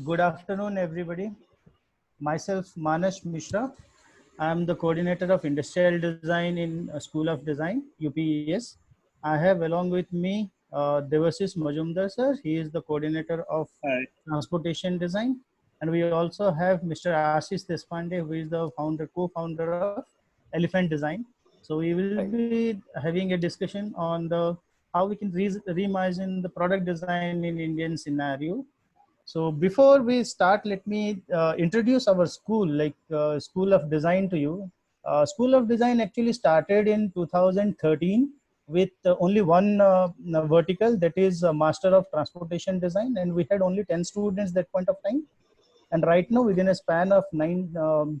Good afternoon, everybody. Myself, Manas Mishra. I am the coordinator of industrial design in School of Design, UPES. I have along with me Devashish Majumdar sir. He is the coordinator of Hi. transportation design. And we also have Mr. Ashish Deshpande, who is the co-founder of Elephant Design. So we will be having a discussion on the how we can reimagine the product design in Indian scenario. So before we start, let me introduce our school, like School of Design to you. School of Design actually started in 2013 with only one vertical, that is Master of Transportation Design, and we had only 10 students that point of time. And right now, within a span of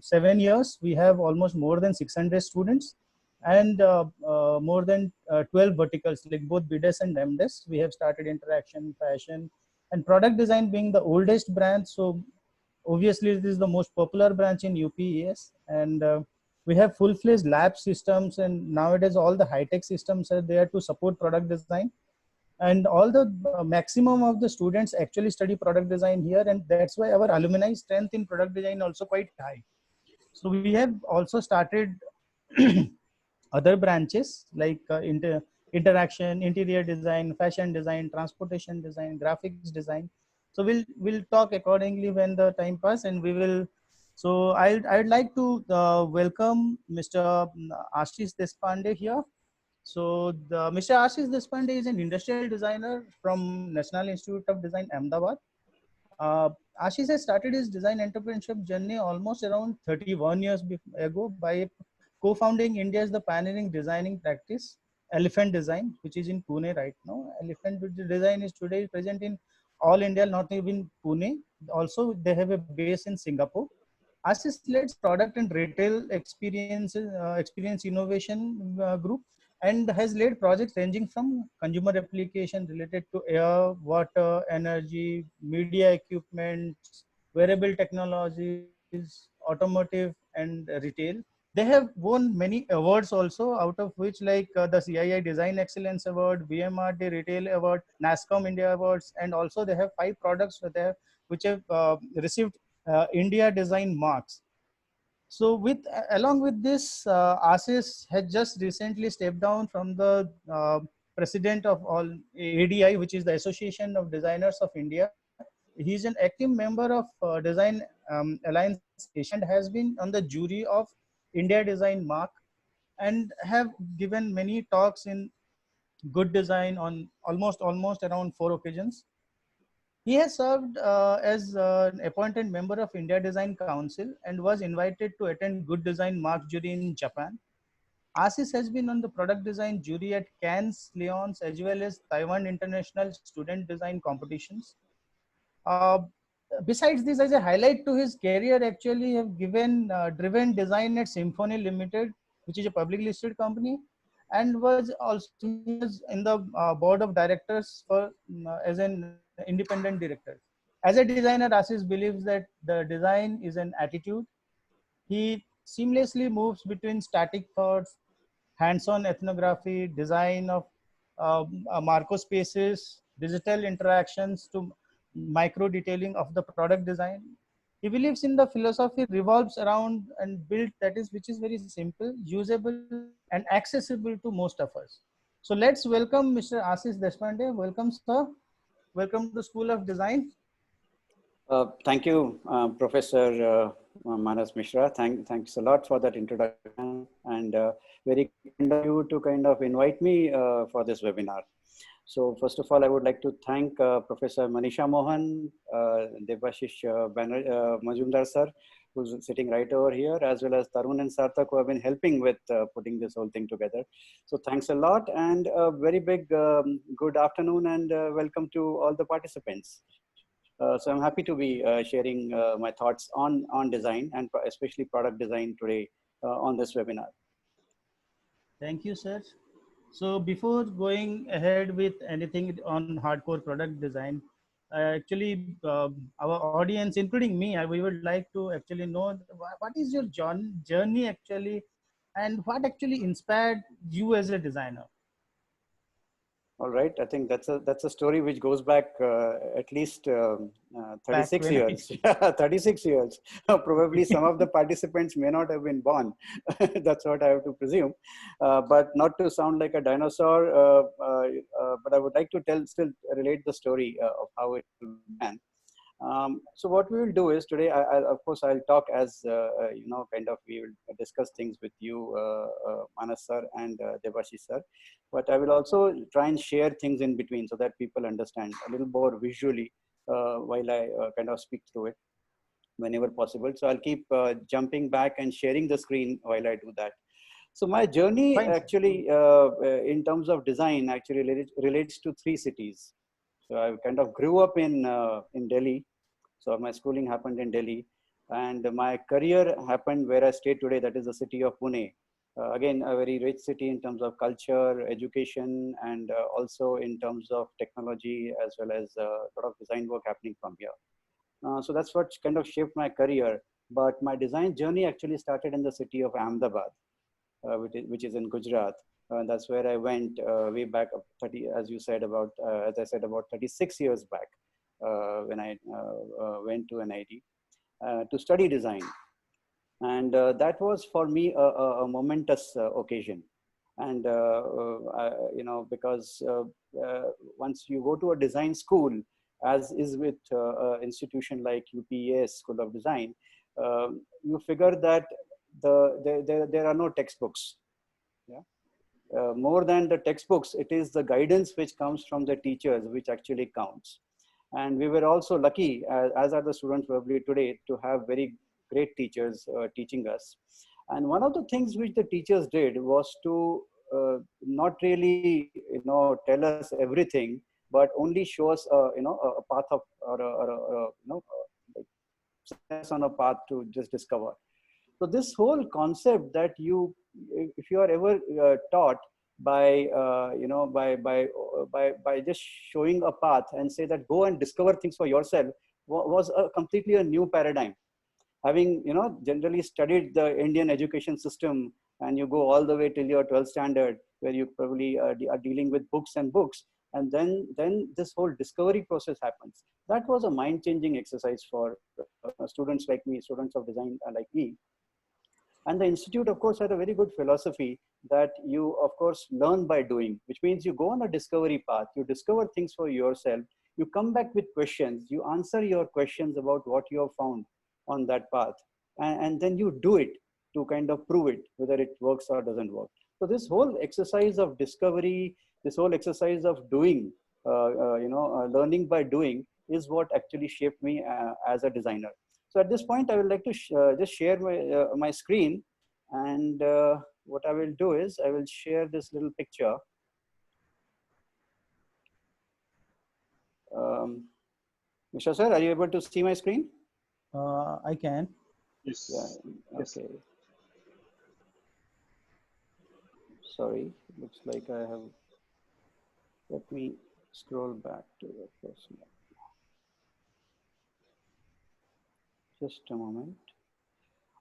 7 years, we have almost more than 600 students and more than 12 verticals, like both BDES and MDES. We have started interaction, fashion, and product design being the oldest branch. So obviously, this is the most popular branch in UPES. And we have full-fledged lab systems, and nowadays all the high-tech systems are there to support product design, and all the maximum of the students actually study product design here, and that's why our alumni strength in product design also quite high. So we have also started other branches like interaction, interior design, fashion design, transportation design, graphics design. So we'll talk accordingly when the time pass, and we will. So I'd like to welcome Mr. Ashish Deshpande here. So Mr. Ashish Deshpande is an industrial designer from National Institute of Design, Ahmedabad. Uh, Ashish has started his design entrepreneurship journey almost around 31 years ago by co-founding India's the pioneering designing practice, Elephant Design, which is in Pune right now. Elephant Design is today present in all India, not even Pune. Also, they have a base in Singapore. Ashish leads product and retail experience innovation group, and has led projects ranging from consumer application related to air, water, energy, media equipment, wearable technologies, automotive, and retail. They have won many awards also, out of which like the CII Design Excellence Award, VMRD Retail Award, NASCOM India Awards, and also they have 5 products which have received India Design marks. So along with this, Ashish had just recently stepped down from the president of all ADI, which is the Association of Designers of India. He's an active member of Design Alliance Asia, and has been on the jury of India Design Mark, and have given many talks in good design on almost around 4 occasions. He has served as an appointed member of India Design Council and was invited to attend Good Design Mark jury in Japan. Ashish has been on the product design jury at Cannes, Lyons, as well as Taiwan International Student Design Competitions. Uh, Besides this, as a highlight to his career, actually have given driven design at Symphony Limited, which is a public listed company, and was also in the board of directors for as an independent director. As a designer, Ashish believes that the design is an attitude. He seamlessly moves between static thoughts, hands-on ethnography, design of Marco spaces, digital interactions to micro detailing of the product design. He believes in the philosophy revolves around and build that is which is very simple, usable, and accessible to most of us. So let's welcome Mr. Ashish Deshpande. Welcome, sir. Welcome to School of Design. Thank you, Professor Manas Mishra. Thanks a lot for that introduction, and very kind of you to kind of invite me for this webinar. So first of all, I would like to thank Professor Manisha Mohan, Devashish Majumdar sir, who's sitting right over here, as well as Tarun and Sarthak, who have been helping with putting this whole thing together. So thanks a lot, and a very big good afternoon, and welcome to all the participants. So I'm happy to be sharing my thoughts on design, and especially product design today on this webinar. Thank you, sir. So before going ahead with anything on hardcore product design, actually our audience, including me, we would like to actually know what is your journey actually, and what actually inspired you as a designer. All right. I think that's a story which goes back at least Back 36 when years. 36 years. Probably some of the participants may not have been born. That's what I have to presume. But not to sound like a dinosaur, but I would like to still relate the story of how it began. So what we will do is today, of course, I'll talk as, kind of we will discuss things with you, Manas sir and Debashish sir. But I will also try and share things in between so that people understand a little more visually while I kind of speak through it whenever possible. So I'll keep jumping back and sharing the screen while I do that. So my journey fine, sir. actually in terms of design actually relates to three cities. So I kind of grew up in Delhi. So my schooling happened in Delhi, and my career happened where I stay today. That is the city of Pune. Again, a very rich city in terms of culture, education, and also in terms of technology, as well as a lot of design work happening from here. So that's what kind of shaped my career. But my design journey actually started in the city of Ahmedabad, which is in Gujarat. That's where I went way back 30, as you said about, as I said about 36 years back when I went to NIT to study design. And that was for me a momentous occasion. And, because once you go to a design school, as is with institution like UPES School of Design, you figure that there are no textbooks. Yeah. More than the textbooks, it is the guidance which comes from the teachers which actually counts. And we were also lucky, as are the students probably today, to have very great teachers teaching us. And one of the things which the teachers did was to not really, tell us everything, but only show us, a path of, like on a path to just discover. So this whole concept that if you are ever taught by, by just showing a path and say that go and discover things for yourself was a completely a new paradigm. Having, generally studied the Indian education system, and you go all the way till your 12th standard, where you probably are dealing with books and books. And then this whole discovery process happens. That was a mind-changing exercise for students like me, students of design like me. And the institute, of course, had a very good philosophy that you, of course, learn by doing, which means you go on a discovery path, you discover things for yourself, you come back with questions, you answer your questions about what you have found on that path, and then you do it to kind of prove it, whether it works or doesn't work. So this whole exercise of discovery, this whole exercise of doing, learning by doing is what actually shaped me as a designer. So at this point, I would like to just share my screen. And what I will do is I will share this little picture. Mr. Sir, are you able to see my screen? I can. Yes. Yeah. Okay. Sorry, looks like I have. Let me scroll back to the first one. Just a moment.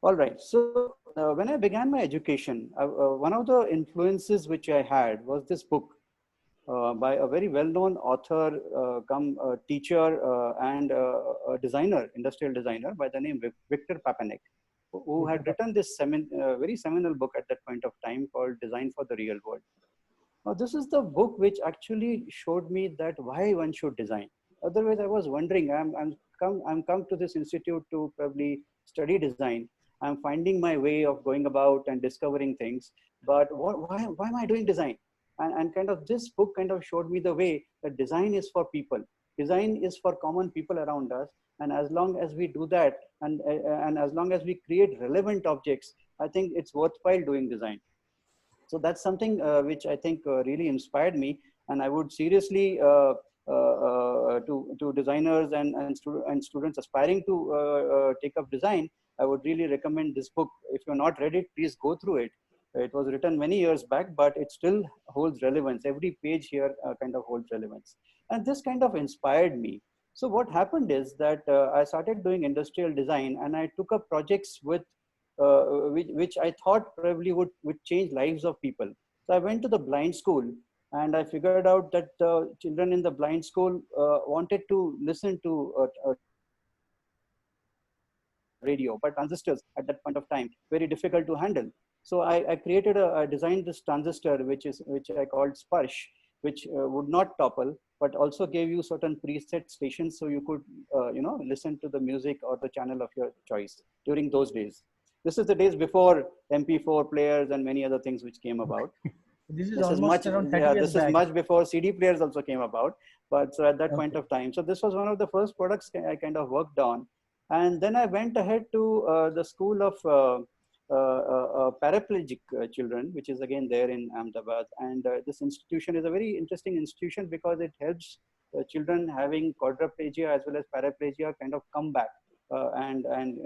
All right. So when I began my education, one of the influences which I had was this book by a very well-known author, come teacher, and a designer, industrial designer by the name Victor Papanek, who had written this very seminal book at that point of time called Design for the Real World. Now, this is the book which actually showed me that why one should design. Otherwise, I was wondering, I'm come to this institute to probably study design. I'm finding my way of going about and discovering things, but why am I doing design? And kind of this book kind of showed me the way that design is for people. Design is for common people around us. And as long as we do that, and as long as we create relevant objects, I think it's worthwhile doing design. So that's something which I think really inspired me. And I would seriously, to designers and students aspiring to take up design, I would really recommend this book. If you're not read it, please go through it. It was written many years back, but it still holds relevance. Every page here kind of holds relevance. And this kind of inspired me. So what happened is that I started doing industrial design, and I took up projects with which I thought probably would change lives of people. So I went to the blind school And I figured out that children in the blind school wanted to listen to a radio, but transistors at that point of time, very difficult to handle. So I created I designed this transistor, which I called Sparsh, which would not topple, but also gave you certain preset stations, so you could listen to the music or the channel of your choice during those days. This is the days before MP4 players and many other things which came about. This is This is almost much, around 30 yeah, years this is back. much before CD players also came about. But so at that point Okay. of time, so this was one of the first products I kind of worked on. And then I went ahead to the school of paraplegic children, which is again there in Ahmedabad. And this institution is a very interesting institution because it helps children having quadriplegia as well as paraplegia kind of come back and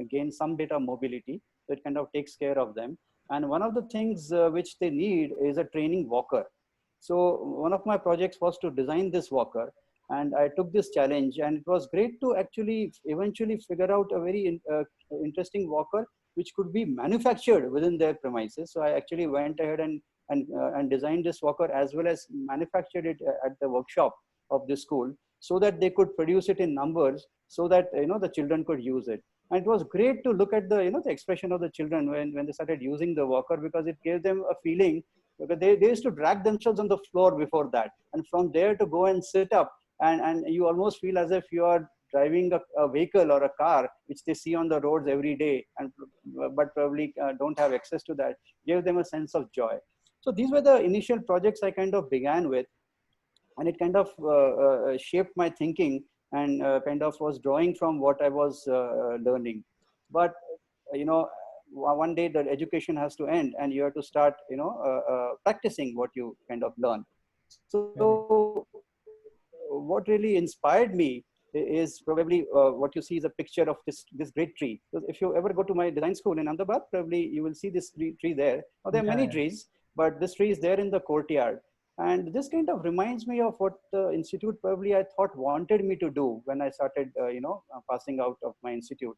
gain some bit of mobility. So it kind of takes care of them. And one of the things which they need is a training walker. So one of my projects was to design this walker, and I took this challenge, and it was great to actually eventually figure out a very interesting walker which could be manufactured within their premises. So I actually went ahead and designed this walker as well as manufactured it at the workshop of the school, so that they could produce it in numbers, so that the children could use it. And it was great to look at the the expression of the children when they started using the walker, because it gave them a feeling, because they used to drag themselves on the floor before that, and from there to go and sit up, and you almost feel as if you are driving a vehicle or a car which they see on the roads every day, and but probably don't have access to that. Gave them a sense of joy. So these were the initial projects I kind of began with, and it kind of shaped my thinking, and kind of was drawing from what I was learning. But one day the education has to end, and you have to start practicing what you kind of learn. Correct. So what really inspired me is probably what you see is a picture of this great tree. So if you ever go to my design school in Ahmedabad, probably you will see this tree there. Now, there are many Yeah. trees, but this tree is there in the courtyard. And this kind of reminds me of what the institute probably I thought wanted me to do when I started, passing out of my institute.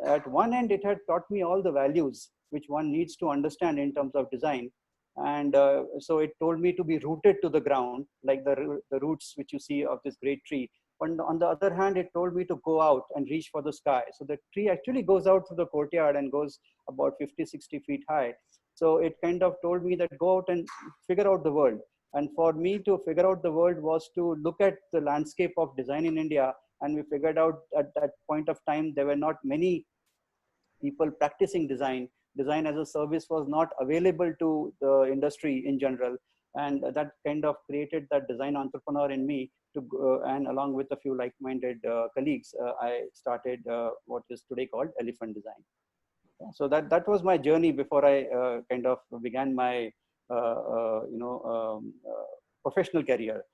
At one end, it had taught me all the values which one needs to understand in terms of design. And so it told me to be rooted to the ground, like the roots which you see of this great tree. But on the other hand, it told me to go out and reach for the sky. So the tree actually goes out to the courtyard and goes about 50, 60 feet high. So it kind of told me that go out and figure out the world. And for me to figure out the world was to look at the landscape of design in India. And we figured out at that point of time, there were not many people practicing design. Design as a service was not available to the industry in general. And that kind of created that design entrepreneur in me to go, and along with a few like-minded colleagues, I started what is today called Elephant Design. So that was my journey before I kind of began my professional career,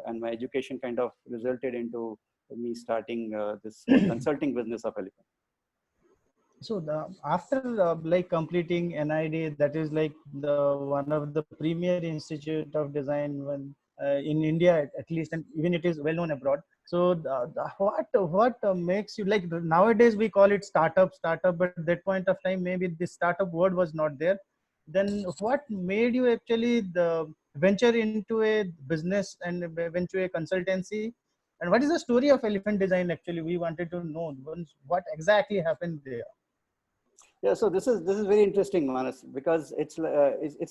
and my education kind of resulted into me starting this whole consulting business of Elephant. So after like completing NID, that is like the one of the premier institute of design when in India at least, and even it is well known abroad. So what makes you like nowadays we call it startup, but at that point of time maybe the startup word was not there. Then what made you actually venture into a business and venture a consultancy? And what is the story of Elephant Design actually? We wanted to know what exactly happened there. Yeah, so this is very interesting, Manas, because it's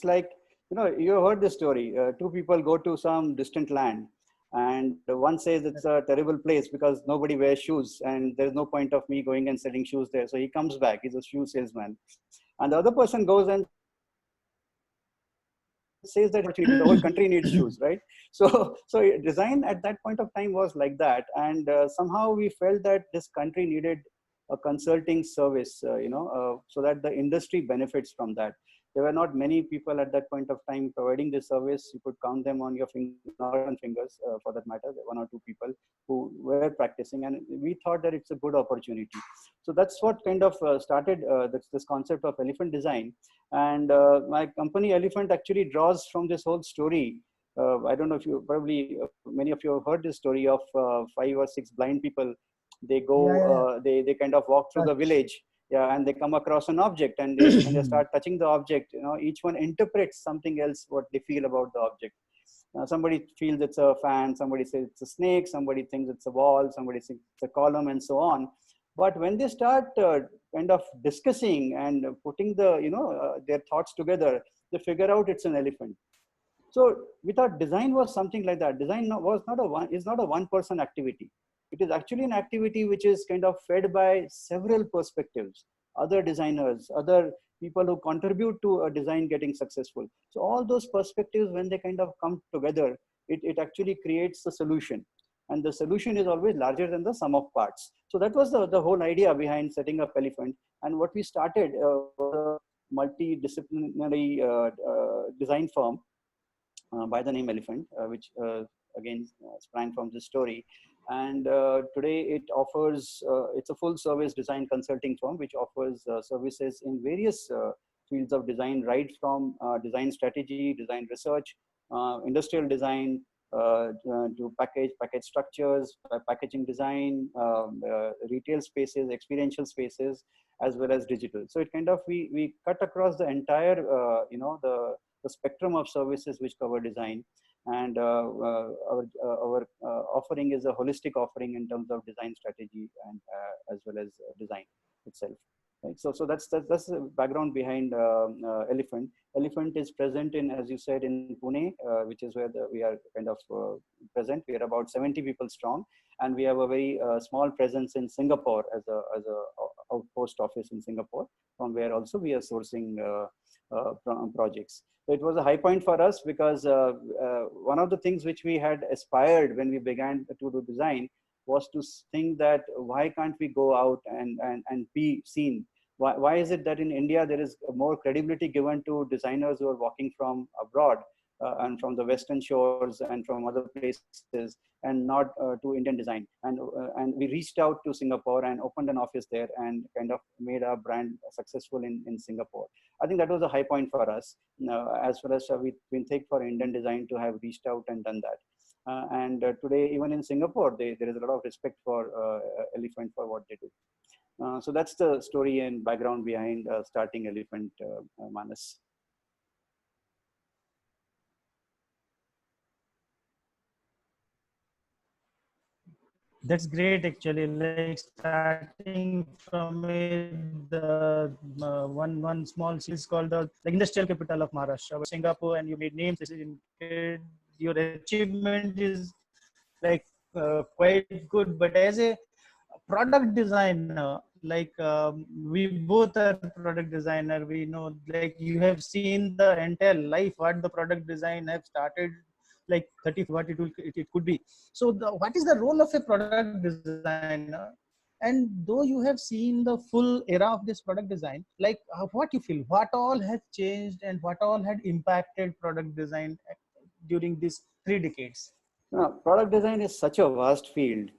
like, you heard this story. Two people go to some distant land, and one says it's a terrible place because nobody wears shoes, and there's no point of me going and selling shoes there. So he comes back. He's a shoe salesman, and the other person goes and says that the whole country needs shoes, right? So design at that point of time was like that, and somehow we felt that this country needed a consulting service, so that the industry benefits from that. There were not many people at that point of time providing this service. You could count them on your fingers, for that matter, one or two people who were practicing, and we thought that it's a good opportunity. So that's what kind of started this concept of Elephant Design. And my company Elephant actually draws from this whole story. I don't know if you probably many of you have heard this story of 5 or 6 blind people. They go, Yeah, yeah, yeah. they kind of walk through the village, Yeah, and they come across an object, and they, when they start touching the object, each one interprets something else what they feel about the object. Somebody feels it's a fan, somebody says it's a snake, somebody thinks it's a wall, somebody thinks it's a column, and so on. But when they start kind of discussing and putting their thoughts together, they figure out it's an elephant. So we thought design was something like that. Design is not a one-person activity. It is actually an activity which is kind of fed by several perspectives, other designers, other people who contribute to a design getting successful. So all those perspectives, when they kind of come together, it actually creates a solution. And the solution is always larger than the sum of parts. So that was the whole idea behind setting up Elephant. And what we started was a multidisciplinary design firm by the name Elephant, which again sprang from this story. And today it offers, it's a full service design consulting firm, which offers services in various fields of design, right from design strategy, design research, industrial design, to package structures, packaging design, retail spaces, experiential spaces, as well as digital. So it kind of, we cut across the entire, the spectrum of services which cover design. And our offering is a holistic offering in terms of design strategy and as well as design itself. Right. So that's the background behind Elephant. Elephant is present in, as you said, in Pune, which is where we are kind of present. We are about 70 people strong, and we have a very small presence in Singapore as a outpost office in Singapore, from where also we are sourcing projects. So it was a high point for us, because one of the things which we had aspired when we began to do design was to think that why can't we go out and be seen? Why is it that in India there is more credibility given to designers who are walking from abroad and from the Western shores and from other places, and not to Indian design? And we reached out to Singapore and opened an office there and kind of made our brand successful in Singapore. I think that was a high point for us, as well as we think for Indian design to have reached out and done that. And today, even in Singapore, there is a lot of respect for Elephant for what they do. So that's the story and background behind starting Elephant, Manas. That's great, actually. Like starting from the one small city is called the industrial capital of Maharashtra, Singapore, and you made names. This is your achievement is like quite good. But as a product designer, like we both are product designer, we know, like you have seen the entire life what the product design have started, like 30 what it could be. So what is the role of a product designer? And though you have seen the full era of this product design, like what you feel, what all has changed and what all had impacted product design during these 3 decades? Product design is such a vast field.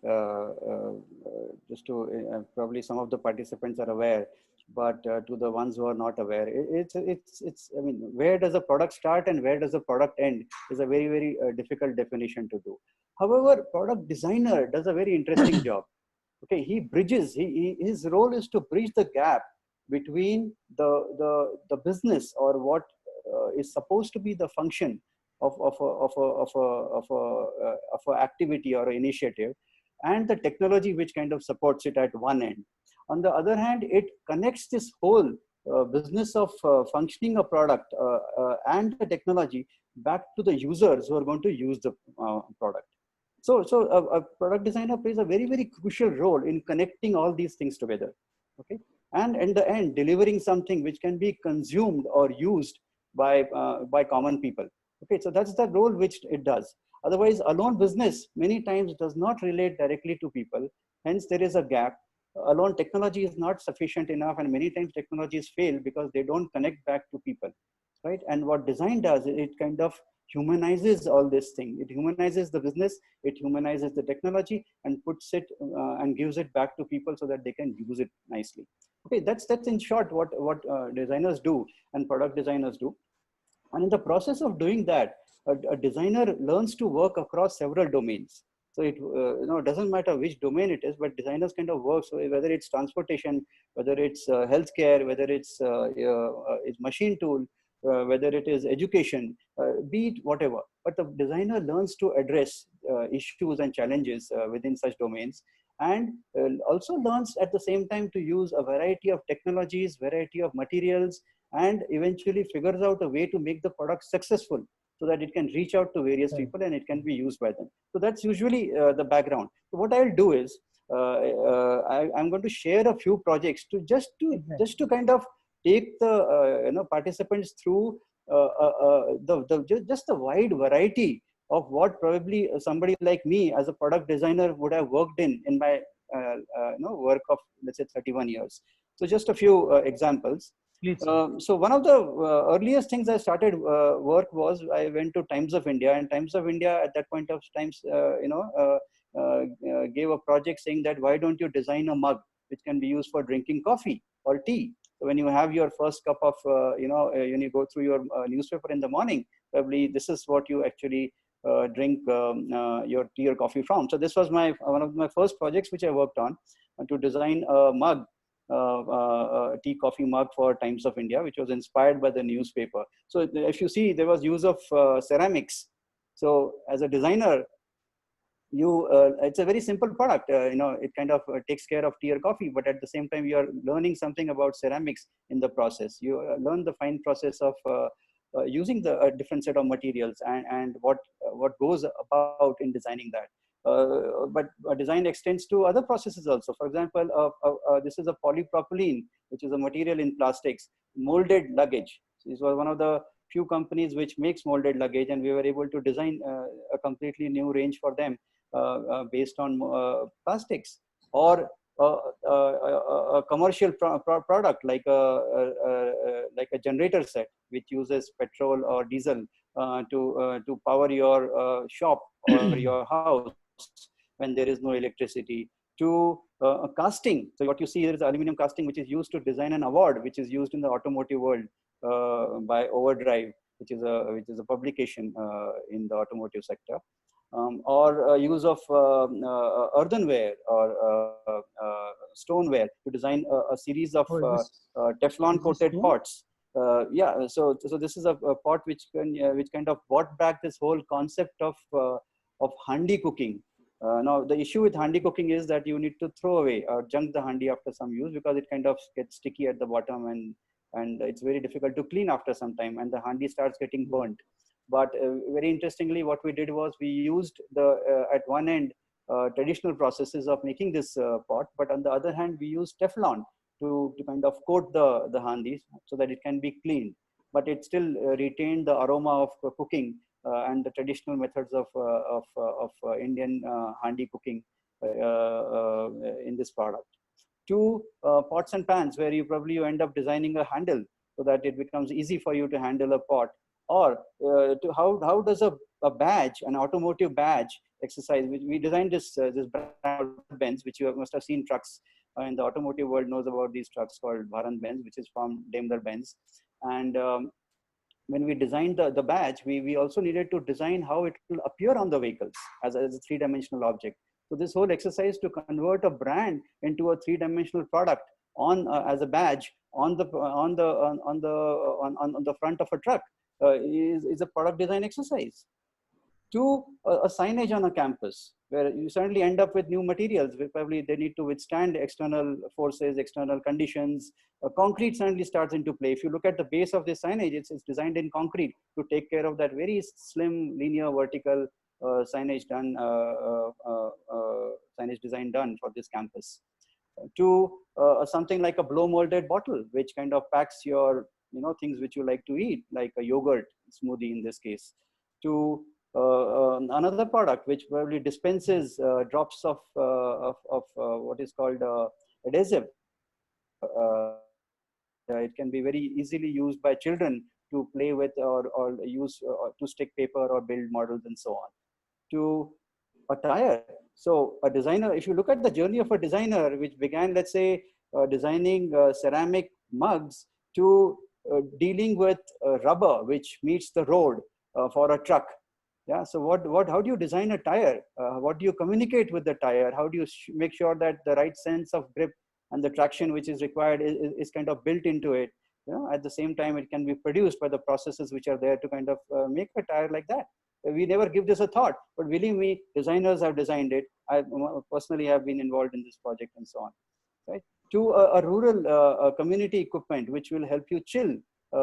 Just to probably some of the participants are aware, but to the ones who are not aware, it's. I mean, where does a product start and where does a product end is a very difficult definition to do. However, product designer does a very interesting job. Okay, he bridges. His role is to bridge the gap between the business, or what is supposed to be the function of a activity or initiative, and the technology which kind of supports it at one end. On the other hand, it connects this whole business of functioning a product and the technology back to the users who are going to use the product. So a product designer plays a very crucial role in connecting all these things together. Okay, and in the end, delivering something which can be consumed or used by common people. Okay, so that's the role which it does. Otherwise, alone business many times does not relate directly to people. Hence, there is a gap. Alone technology is not sufficient enough, and many times technologies fail because they don't connect back to people, right? And what design does, it kind of humanizes all this thing. It humanizes the business, it humanizes the technology, and puts it and gives it back to people so that they can use it nicely. Okay, that's in short what designers do and product designers do. And in the process of doing that, a designer learns to work across several domains. So it doesn't matter which domain it is, but designers kind of work. So whether it's transportation, whether it's healthcare, whether it's machine tool, whether it is education, be it whatever. But the designer learns to address issues and challenges within such domains, and also learns at the same time to use a variety of technologies, variety of materials, and eventually figures out a way to make the product successful so that it can reach out to various people and it can be used by them. So that's usually the background. So what I'll do is I'm going to share a few projects to just to kind of take the participants through just the wide variety of what probably somebody like me as a product designer would have worked in my work of, let's say, 31 years. So just a few examples. So one of the earliest things I started work was I went to Times of India, and Times of India at that point of time, gave a project saying that why don't you design a mug which can be used for drinking coffee or tea. So when you have your first cup of, when you go through your newspaper in the morning, probably this is what you actually drink your tea or coffee from. So this was one of my first projects which I worked on, to design a mug, tea coffee mug for Times of India, which was inspired by the newspaper. So if you see, there was use of ceramics. So as a designer, it's a very simple product. It kind of takes care of tea or coffee, but at the same time, you are learning something about ceramics in the process. You learn the fine process of using the different set of materials and what goes about in designing that. But design extends to other processes also. For example, this is a polypropylene, which is a material in plastics, molded luggage. So this was one of the few companies which makes molded luggage, and we were able to design a completely new range for them based on plastics. Or a commercial product like a generator set, which uses petrol or diesel to power your shop or your house when there is no electricity, to casting. So what you see here is aluminum casting, which is used to design an award, which is used in the automotive world by Overdrive, which is a publication in the automotive sector. Or use of earthenware or stoneware to design a series of Teflon coated pots. So this is a pot which kind of brought back this whole concept of handi cooking. Now the issue with handi cooking is that you need to throw away or junk the handi after some use, because it kind of gets sticky at the bottom, and it's very difficult to clean after some time, and the handi starts getting burnt. But very interestingly, what we did was we used at one end traditional processes of making this pot, but on the other hand, we used Teflon to kind of coat the handis so that it can be cleaned, but it still retained the aroma of cooking and the traditional methods of Indian handi cooking in this product. To pots and pans, where you end up designing a handle so that it becomes easy for you to handle a pot. Or to how does a badge, an automotive badge exercise, which we designed this brand Benz, which you must have seen trucks in the automotive world knows about these trucks called Bharat Benz, which is from Daimler Benz. And when we designed the badge, we also needed to design how it will appear on the vehicles as a three-dimensional object. So this whole exercise to convert a brand into a three-dimensional product as a badge on the front of a truck is a product design exercise. To a signage on a campus, where you suddenly end up with new materials, where probably they need to withstand external forces, external conditions. Concrete suddenly starts into play. If you look at the base of this signage, it's designed in concrete to take care of that very slim, linear, vertical signage design done for this campus. To something like a blow molded bottle, which kind of packs your things which you like to eat, like a yogurt smoothie in this case. To another product which probably dispenses drops of what is called adhesive. It can be very easily used by children to play with or use to stick paper or build models and so on. To a tire. So a designer, if you look at the journey of a designer, which began, let's say, designing ceramic mugs, to dealing with rubber, which meets the road for a truck, Yeah. So how do you design a tire? What do you communicate with the tire? How do you make sure that the right sense of grip and the traction which is required is kind of built into it? You know, at the same time, it can be produced by the processes which are there to kind of make a tire like that. We never give this a thought, but believe me, designers have designed it. I personally have been involved in this project and so on. Right? To a rural community equipment which will help you chill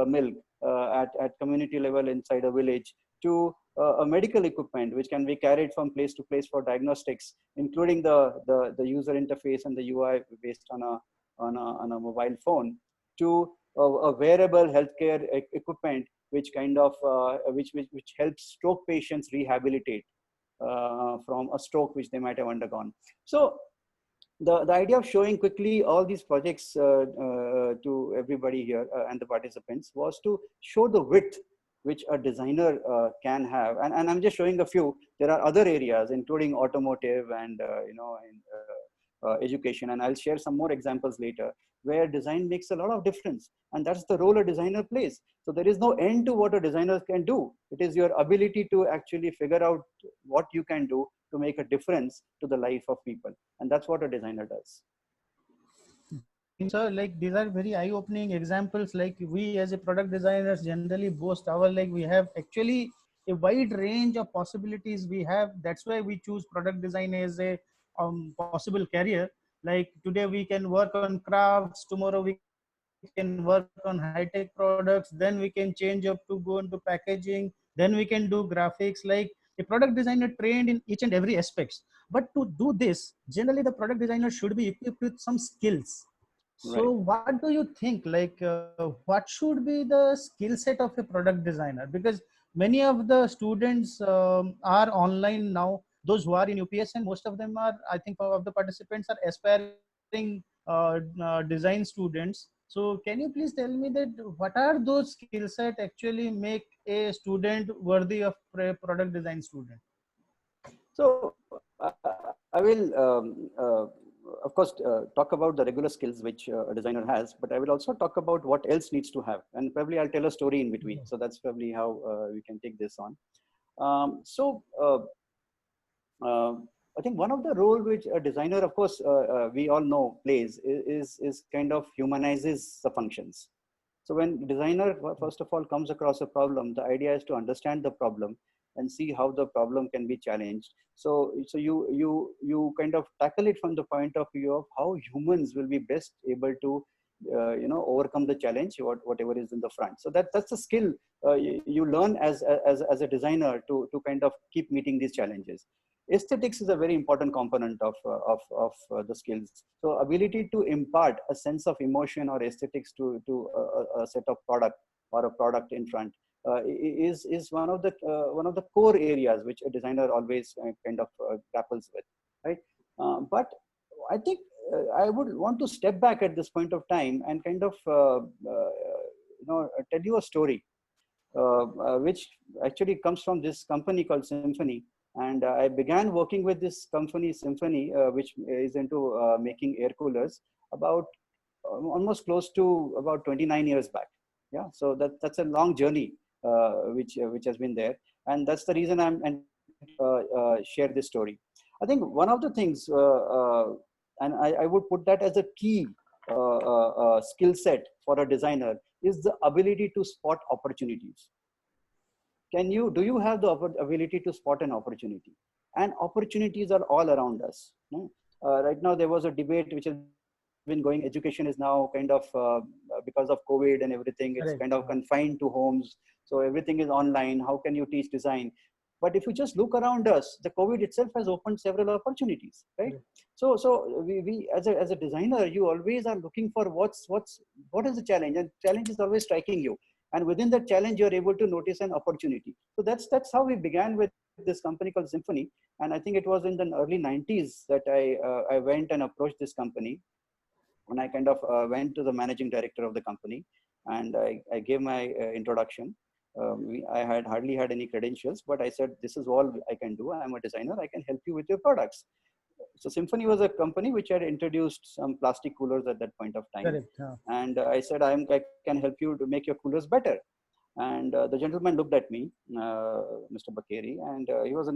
milk at community level inside a village, to a medical equipment which can be carried from place to place for diagnostics, including the user interface and the UI based on a mobile phone, to a wearable healthcare equipment which kind of which helps stroke patients rehabilitate from a stroke which they might have undergone. So the idea of showing quickly all these projects to everybody here and the participants was to show the width which a designer can have. And I'm just showing a few. There are other areas, including automotive and education. And I'll share some more examples later where design makes a lot of difference. And that's the role a designer plays. So there is no end to what a designer can do. It is your ability to actually figure out what you can do to make a difference to the life of people. And that's what a designer does. So like these are very eye-opening examples. Like we as a product designers generally boast our, like we have actually a wide range of possibilities we have. That's why we choose product design as a possible career. Like today we can work on crafts, tomorrow we can work on high-tech products, then we can change up to go into packaging, then we can do graphics. Like a product designer trained in each and every aspects. But to do this, generally the product designer should be equipped with some skills. So Right. what do you think, like what should be the skill set of a product designer? Because many of the students are online now, those who are in UPS, and most of them are, I think of the participants are aspiring design students. So can you please tell me that what are those skill set actually make a student worthy of a product design student? So I will, of course, talk about the regular skills which a designer has, but I will also talk about what else needs to have. And probably I'll tell a story in between. So that's probably how we can take this on. I think one of the role which a designer, of course, we all know plays is kind of humanizes the functions. So when designer, first of all, comes across a problem, the idea is to understand the problem and see how the problem can be challenged. So you kind of tackle it from the point of view of how humans will be best able to overcome the challenge, whatever is in the front. So that's a skill you learn as a designer to kind of keep meeting these challenges. Aesthetics is a very important component of the skills. So ability to impart a sense of emotion or aesthetics to a set of product or a product in front is one of the core areas which a designer always kind of grapples with, right? But I think I would want to step back at this point of time and kind of tell you a story which actually comes from this company called Symphony. And I began working with this company, Symphony, which is into making air coolers, about almost close to about 29 years back. Yeah, so that's a long journey which has been there, and that's the reason I'm and share this story. I think one of the things, and I would put that as a key skill set for a designer, is the ability to spot opportunities. Do you have the ability to spot an opportunity? And opportunities are all around us. Right now there was a debate which has been going. Education is now kind of because of COVID and everything, it's kind of confined to homes, so everything is online. How can you teach design? But if you just look around us, the COVID itself has opened several opportunities, right? So we as a designer, you always are looking for what is the challenge, and challenge is always striking you. And within that challenge, you're able to notice an opportunity. So that's how we began with this company called Symphony. And I think it was in the early 90s that I went and approached this company. And I kind of went to the managing director of the company, and I gave my introduction. I had hardly had any credentials, but I said, this is all I can do. I'm a designer. I can help you with your products. So Symphony was a company which had introduced some plastic coolers at that point of time. Correct. And I said, I can help you to make your coolers better. And the gentleman looked at me, Mr. Bakeri, and he was a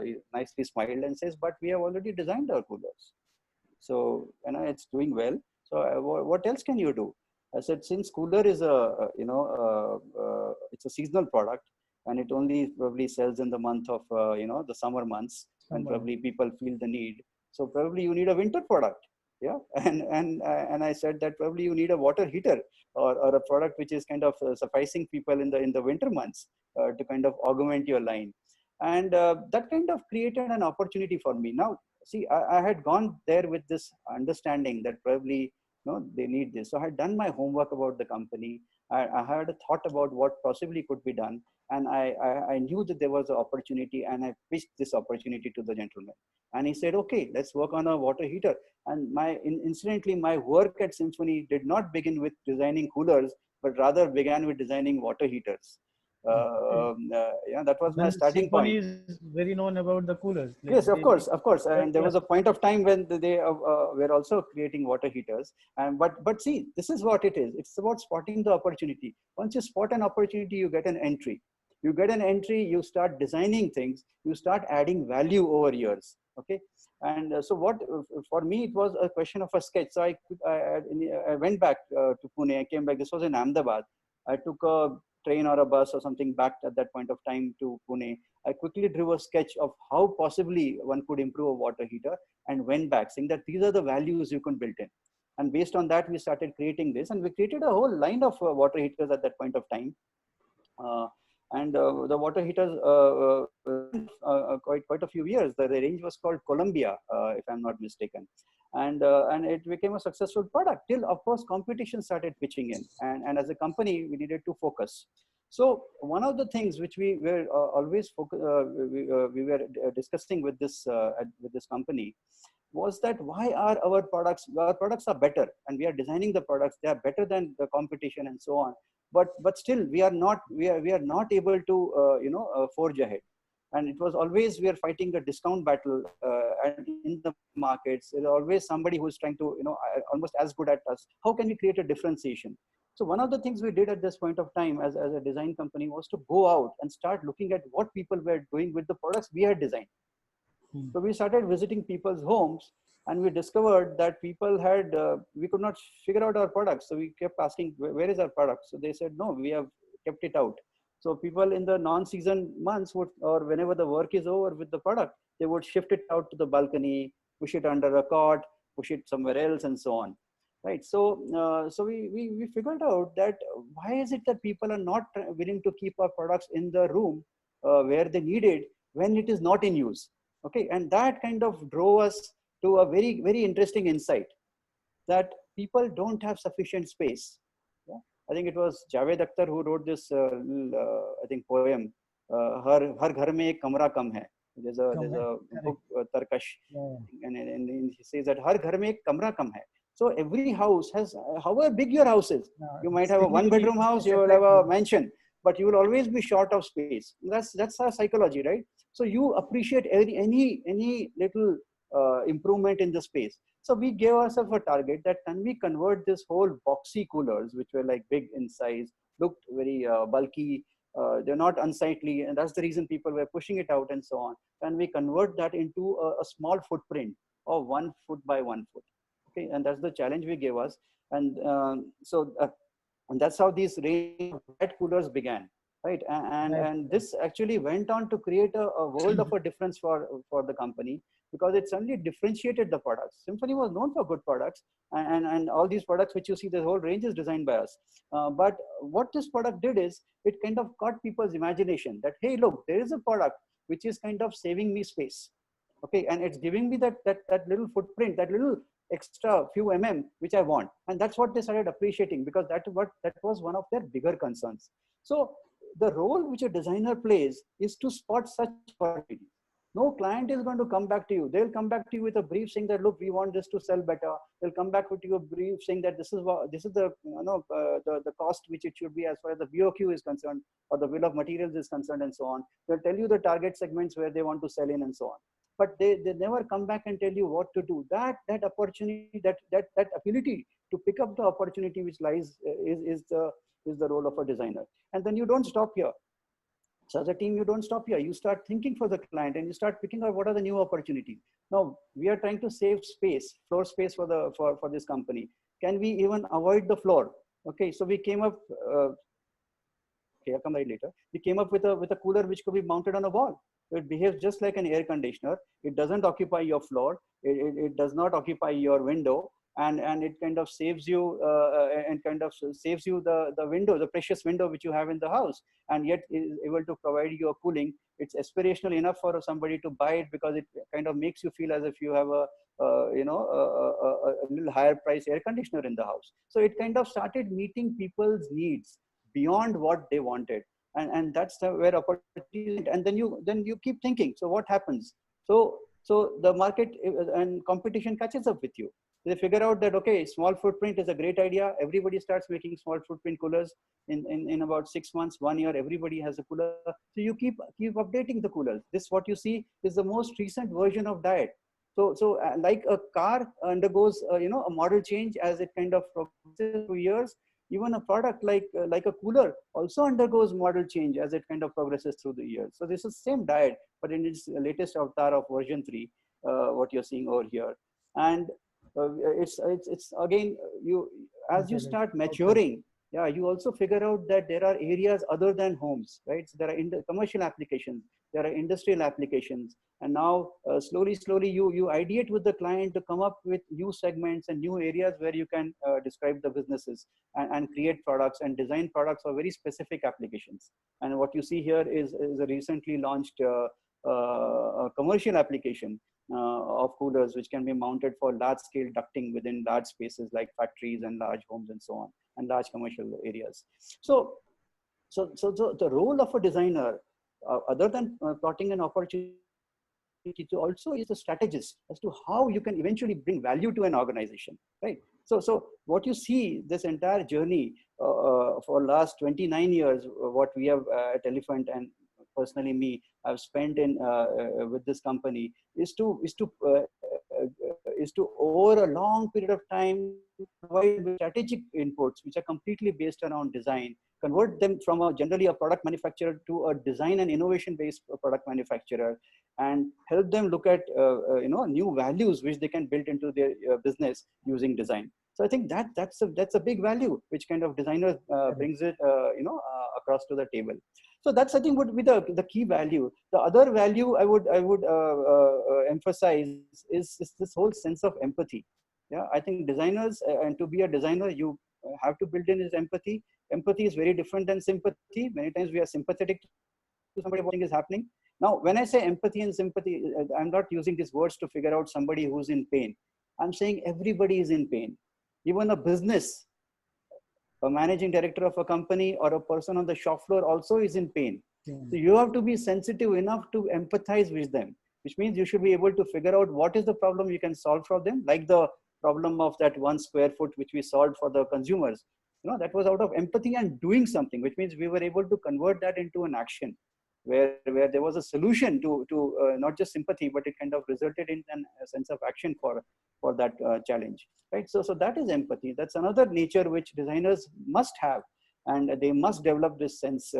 he nicely smiled and says, "But we have already designed our coolers. So, it's doing well. So what else can you do?" I said, since cooler is it's a seasonal product, and it only probably sells in the month of, the summer months when Summer. probably people feel the need. So probably you need a winter product. Yeah. And I said that probably you need a water heater, or a product which is kind of sufficing people in the winter months to kind of augment your line. And that kind of created an opportunity for me. Now, see, I had gone there with this understanding that probably they need this. So I had done my homework about the company. I had a thought about what possibly could be done, and I knew that there was an opportunity, and I pitched this opportunity to the gentleman. And he said, "Okay, let's work on a water heater." And incidentally, my work at Symphony did not begin with designing coolers, but rather began with designing water heaters. Okay. Yeah, that was my Well, starting Symphony point. is very known about the coolers. Like Yes, of they make course, of course. air And there was a point of time when they were also creating water heaters. And but see, this is what it is. It's about spotting the opportunity. Once you spot an opportunity, you get an entry. You get an entry, you start designing things, you start adding value over years. Okay. And so what for me, it was a question of a sketch. So I went back to Pune. I came back. This was in Ahmedabad. I took a train or a bus or something back at that point of time to Pune. I quickly drew a sketch of how possibly one could improve a water heater, and went back saying that these are the values you can build in. And based on that, we started creating this, and we created a whole line of water heaters at that point of time. Uh, and the water heaters quite a few years. The range was called Columbia, if I'm not mistaken, and it became a successful product till, of course, competition started pitching in, and as a company we needed to focus. So one of the things which we were always we were discussing with this company was that why are our products are better, and we are designing the products, they are better than the competition and so on, but still we are not able to forge ahead. And it was always we are fighting the discount battle, and in the markets there's always somebody who's trying to almost as good at us. How can we create a differentiation? So one of the things we did at this point of time as a design company was to go out and start looking at what people were doing with the products we had designed. So we started visiting people's homes, and we discovered that people had, we could not figure out our products. So we kept asking, where is our product? So they said, no, we have kept it out. So people in the non-season months would, or whenever the work is over with the product, they would shift it out to the balcony, push it under a cot, push it somewhere else, and so on. Right. So, so we figured out that why is it that people are not willing to keep our products in the room where they need it when it is not in use? Okay, and that kind of drove us to a very interesting insight that people don't have sufficient space. Yeah? I think it was Javed Akhtar who wrote this I think poem, Har Ghar Mein Ek Kamra Kam Hai. There's a book, Tarkash, and he says that Har Ghar Mein Ek Kamra Kam Hai. So every house has, however big your house is, you might have a one-bedroom house, you will have a mansion, but you will always be short of space. That's our psychology, right? So you appreciate any little improvement in the space. So we gave ourselves a target that can we convert this whole boxy coolers, which were like big in size, looked very bulky, they're not unsightly, and that's the reason people were pushing it out and so on. Can we convert that into a small footprint of 1 foot by 1 foot? Okay, and that's the challenge we gave us, and and that's how these range of wet coolers began, right? And this actually went on to create a world of a difference for the company, because it suddenly differentiated the products. Symphony was known for good products, and all these products which you see, the whole range is designed by us. But what this product did is it kind of caught people's imagination that, hey, look, there is a product which is kind of saving me space. Okay, and it's giving me that little footprint, that little extra few which I want. And that's what they started appreciating, because that was one of their bigger concerns. So the role which a designer plays is to spot such opportunities. No client is going to come back to you. They'll come back to you with a brief saying that, look, we want this to sell better. They'll come back with you a brief saying that this is the the cost which it should be as far as the BOQ is concerned, or the bill of materials is concerned, and so on. They'll tell you the target segments where they want to sell in, and so on. But they never come back and tell you what to do. That opportunity, that ability to pick up the opportunity which lies is the role of a designer. And then you don't stop here. So as a team, you don't stop here. You start thinking for the client, and you start picking out what are the new opportunities. Now we are trying to save space, floor space for this company. Can we even avoid the floor? Okay, so we came up. Okay, I'll come right later. We came up with a cooler which could be mounted on a wall. So it behaves just like an air conditioner. It doesn't occupy your floor. It does not occupy your window. And it kind of saves you the window, the precious window which you have in the house, and yet is able to provide you a cooling. It's aspirational enough for somebody to buy it, because it kind of makes you feel as if you have a little higher price air conditioner in the house. So it kind of started meeting people's needs beyond what they wanted, and that's where opportunity. And then you keep thinking, so what happens? So the market and competition catches up with you. They figure out that, okay, small footprint is a great idea. Everybody starts making small footprint coolers. In about 6 months, 1 year, everybody has a cooler. So you keep updating the coolers. This, what you see, is the most recent version of diet. So like a car undergoes a model change as it kind of progresses through years. Even a product like a cooler also undergoes model change as it kind of progresses through the years. So this is the same diet, but in its latest avatar of version 3, what you're seeing over here. And it's again, as you start maturing, yeah, you also figure out that there are areas other than homes, right? So there are commercial applications, there are industrial applications, and now slowly you ideate with the client to come up with new segments and new areas where you can describe the businesses and create products and design products for very specific applications. And what you see here is a recently launched commercial application of coolers, which can be mounted for large scale ducting within large spaces like factories and large homes and so on, and large commercial areas. So the role of a designer, other than plotting an opportunity, to also is a strategist as to how you can eventually bring value to an organization, right? So what you see, this entire journey for last 29 years, what we have at Elephant, and personally me, I've spent in with this company, is to over a long period of time provide strategic inputs which are completely based around design, convert them from generally a product manufacturer to a design and innovation based product manufacturer, and help them look at new values which they can build into their business using design. So I think that's a big value which kind of designer brings it across to the table. So that's, I think, would be the key value. The other value I would emphasize is this whole sense of empathy. Yeah, I think designers, and to be a designer, you have to build in this empathy. Empathy is very different than sympathy. Many times we are sympathetic to somebody what is happening. Now, when I say empathy and sympathy, I'm not using these words to figure out somebody who's in pain. I'm saying everybody is in pain. Even a business, a managing director of a company or a person on the shop floor also is in pain. Yeah. So you have to be sensitive enough to empathize with them, which means you should be able to figure out what is the problem you can solve for them, like the problem of that 1 square foot which we solved for the consumers. That was out of empathy and doing something, which means we were able to convert that into an action where there was a solution to not just sympathy, but it kind of resulted in a sense of action for that challenge, right? So that is empathy. That's another nature which designers must have, and they must develop this sense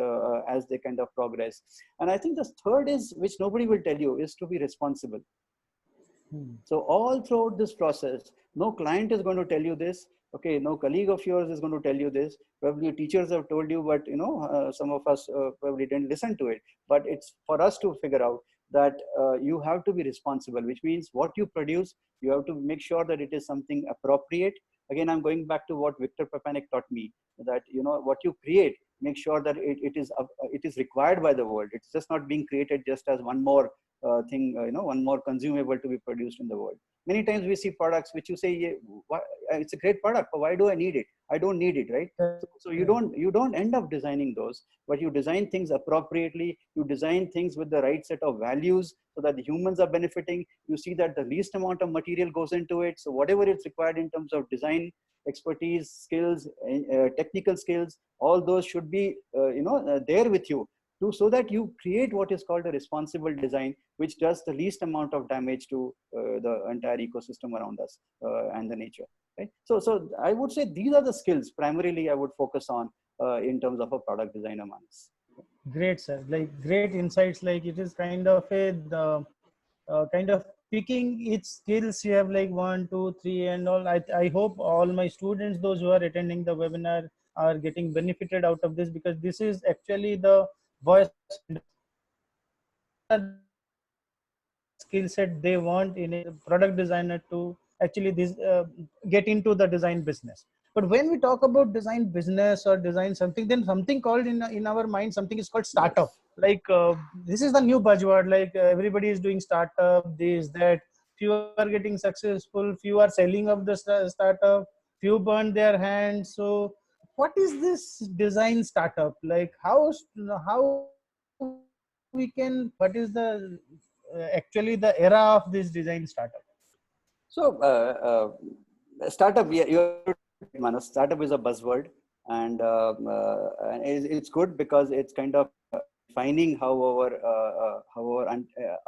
as they kind of progress. And I think the third is, which nobody will tell you, is to be responsible. So all throughout this process, no client is going to tell you this. Okay, no colleague of yours is going to tell you this. Probably teachers have told you, but some of us probably didn't listen to it. But it's for us to figure out that you have to be responsible, which means what you produce, you have to make sure that it is something appropriate. Again, I'm going back to what Victor Papanek taught me, that what you create, make sure that it is required by the world. It's just not being created just as one more thing, one more consumable to be produced in the world. Many times we see products which you say, yeah, it's a great product, but why do I need it? I don't need it, right? So you don't end up designing those, but you design things appropriately. You design things with the right set of values so that the humans are benefiting. You see that the least amount of material goes into it. So whatever is required in terms of design, expertise, skills, technical skills, all those should be, there with you so that you create what is called a responsible design, which does the least amount of damage to the entire ecosystem around us and the nature. Right? So I would say these are the skills primarily I would focus on in terms of a product designer, Manas. Great, sir. Like great insights. Like it is kind of kind of picking each skills you have, like 1, 2, 3 and all. I hope all my students, those who are attending the webinar, are getting benefited out of this, because this is actually the voice skill set they want in a product designer to actually get into the design business. But when we talk about design business or design something, then something called in our mind, something is called startup. Like this is the new buzzword. Like everybody is doing startup, this, that. Few are getting successful, few are selling of the startup, few burn their hands. So what is this design startup? Like how we can, what is the actually the era of this design startup? So startup, Manas, startup is a buzzword, and it's good because it's kind of defining how our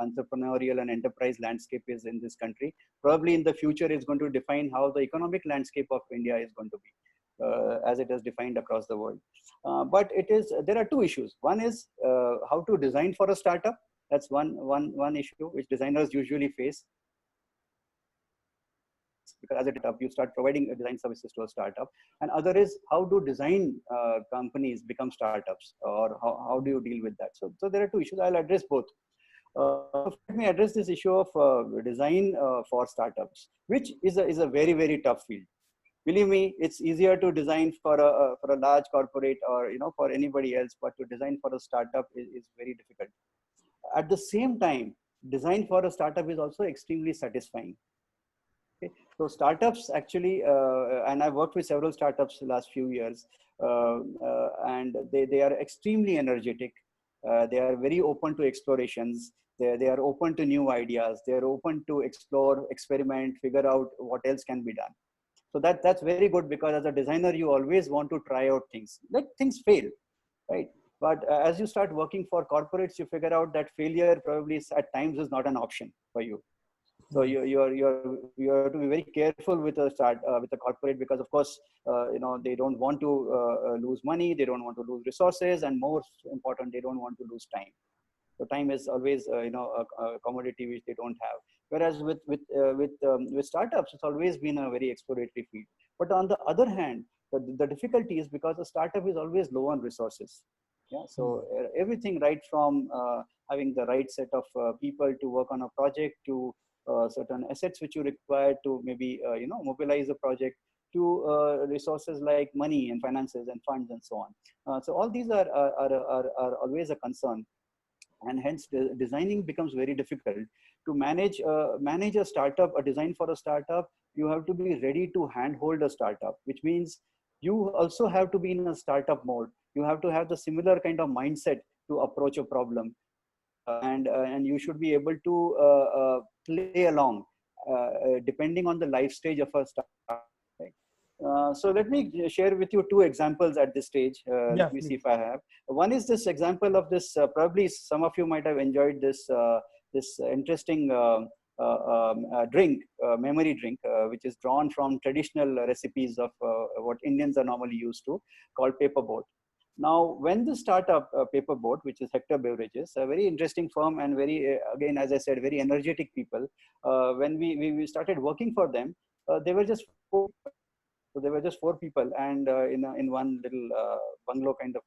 entrepreneurial and enterprise landscape is in this country. Probably in the future, it's going to define how the economic landscape of India is going to be, as it is defined across the world. But there are two issues. One is how to design for a startup. That's one issue which designers usually face. Because as a startup, you start providing design services to a startup. And other is how do design companies become startups, or how do you deal with that? So there are two issues. I'll address both. Let me address this issue of design for startups, which is a very, very tough field. Believe me, it's easier to design for a large corporate or for anybody else, but to design for a startup is very difficult. At the same time, design for a startup is also extremely satisfying. Okay. So startups actually, and I've worked with several startups the last few years, and they are extremely energetic. They are very open to explorations. They are open to new ideas. They are open to explore, experiment, figure out what else can be done. So that's very good, because as a designer, you always want to try out things. Let things fail, right? But as you start working for corporates, you figure out that failure probably at times is not an option for you. So you have to be very careful with a corporate, because of course they don't want to lose money, they don't want to lose resources, and most important, they don't want to lose time. So time is always a commodity which they don't have. Whereas with startups, it's always been a very exploratory field. But on the other hand, the difficulty is because a startup is always low on resources. Yeah. So everything right from having the right set of people to work on a project, to certain assets which you require to maybe mobilize a project, to resources like money and finances and funds and so on. So all these are always a concern, and hence designing becomes very difficult to manage. Manage a startup, a design for a startup. You have to be ready to handhold a startup, which means you also have to be in a startup mode. You have to have the similar kind of mindset to approach a problem, and you should be able to play along depending on the life stage of a startup. So let me share with you two examples at this stage. Let me see if I have. One is this example of this. Probably some of you might have enjoyed this this interesting drink, memory drink, which is drawn from traditional recipes of what Indians are normally used to, called Paper Boat. Now, when the startup Paper Boat, which is Hector Beverages, a very interesting firm and very, again, as I said, very energetic people, when we started working for them, they were just four. So there were just four people, and in one little bungalow kind of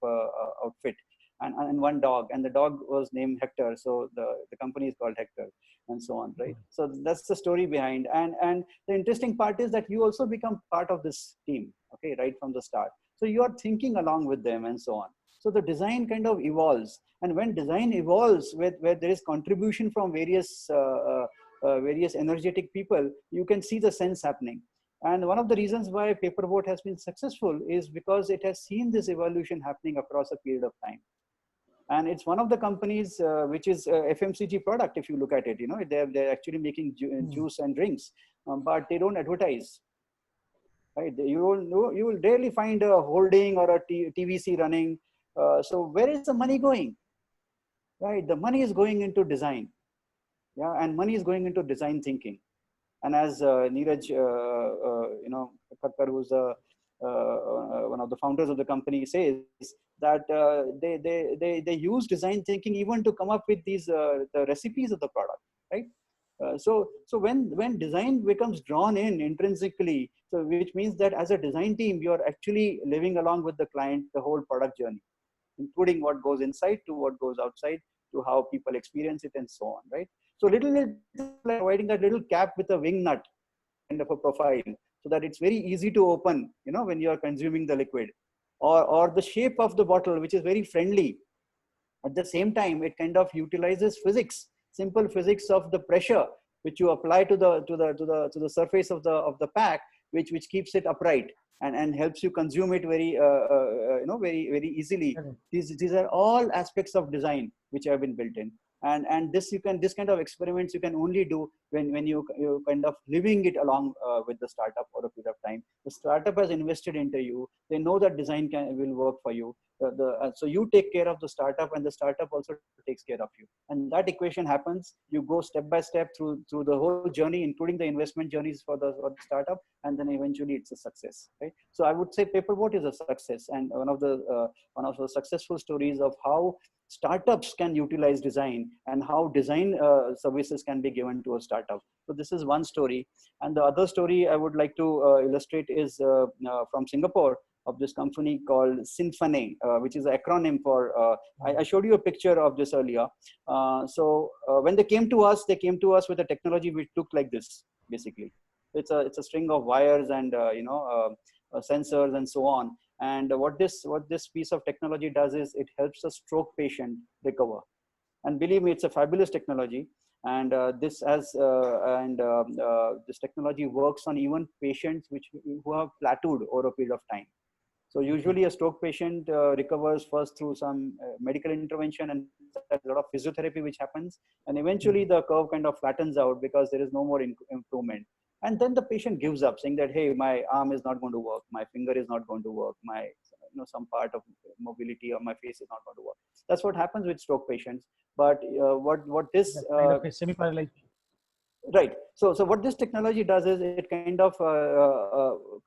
outfit, and one dog, and the dog was named Hector. So the company is called Hector, and so on, right? So that's the story behind. And the interesting part is that you also become part of this team, okay, right from the start. So you are thinking along with them and so on. So the design kind of evolves. And when design evolves, where there is contribution from various energetic people, you can see the sense happening. And one of the reasons why Paperboat has been successful is because it has seen this evolution happening across a period of time. And it's one of the companies which is FMCG product. If you look at it, they're actually making juice and drinks, but they don't advertise. Right? You will rarely find a holding or a TVC running. So where is the money going? Right, the money is going into design, yeah, and money is going into design thinking. And as Neeraj, Thakkar, who's one of the founders of the company, says that they use design thinking even to come up with these the recipes of the product, right? So when design becomes drawn in intrinsically, so which means that as a design team, you are actually living along with the client the whole product journey, including what goes inside to what goes outside, to how people experience it and so on, right? So little like providing that little cap with a wing nut kind of a profile, so that it's very easy to open, when you are consuming the liquid, or the shape of the bottle, which is very friendly. At the same time, it kind of utilizes physics, simple physics of the pressure which you apply to the surface of the pack, which keeps it upright and helps you consume it very easily. These are all aspects of design which have been built in. And this kind of experiments you can only do when you kind of living it along with the startup for a period of time. The startup has invested into you. They know that design will work for you. So you take care of the startup, and the startup also takes care of you. And that equation happens. You go step by step through the whole journey, including the investment journeys for the startup, and then eventually it's a success, right? So I would say Paperboat is a success, and one of the successful stories of how startups can utilize design and how design services can be given to a startup. So this is one story. And the other story I would like to illustrate is from Singapore, of this company called Synphane, which is an acronym for, I showed you a picture of this earlier. When they came to us with a technology which looked like this, basically. It's a string of wires and sensors and so on. And what this piece of technology does is it helps a stroke patient recover. And believe me, it's a fabulous technology. And this technology works on even patients who have plateaued over a period of time. So usually a stroke patient recovers first through some medical intervention, and a lot of physiotherapy which happens, and eventually the curve kind of flattens out because there is no more improvement. And then the patient gives up, saying that, hey, my arm is not going to work, my finger is not going to work, my some part of mobility of my face is not going to work. That's what happens with stroke patients. But what this kind of a semi-paralyzed. Right. So what this technology does is it kind of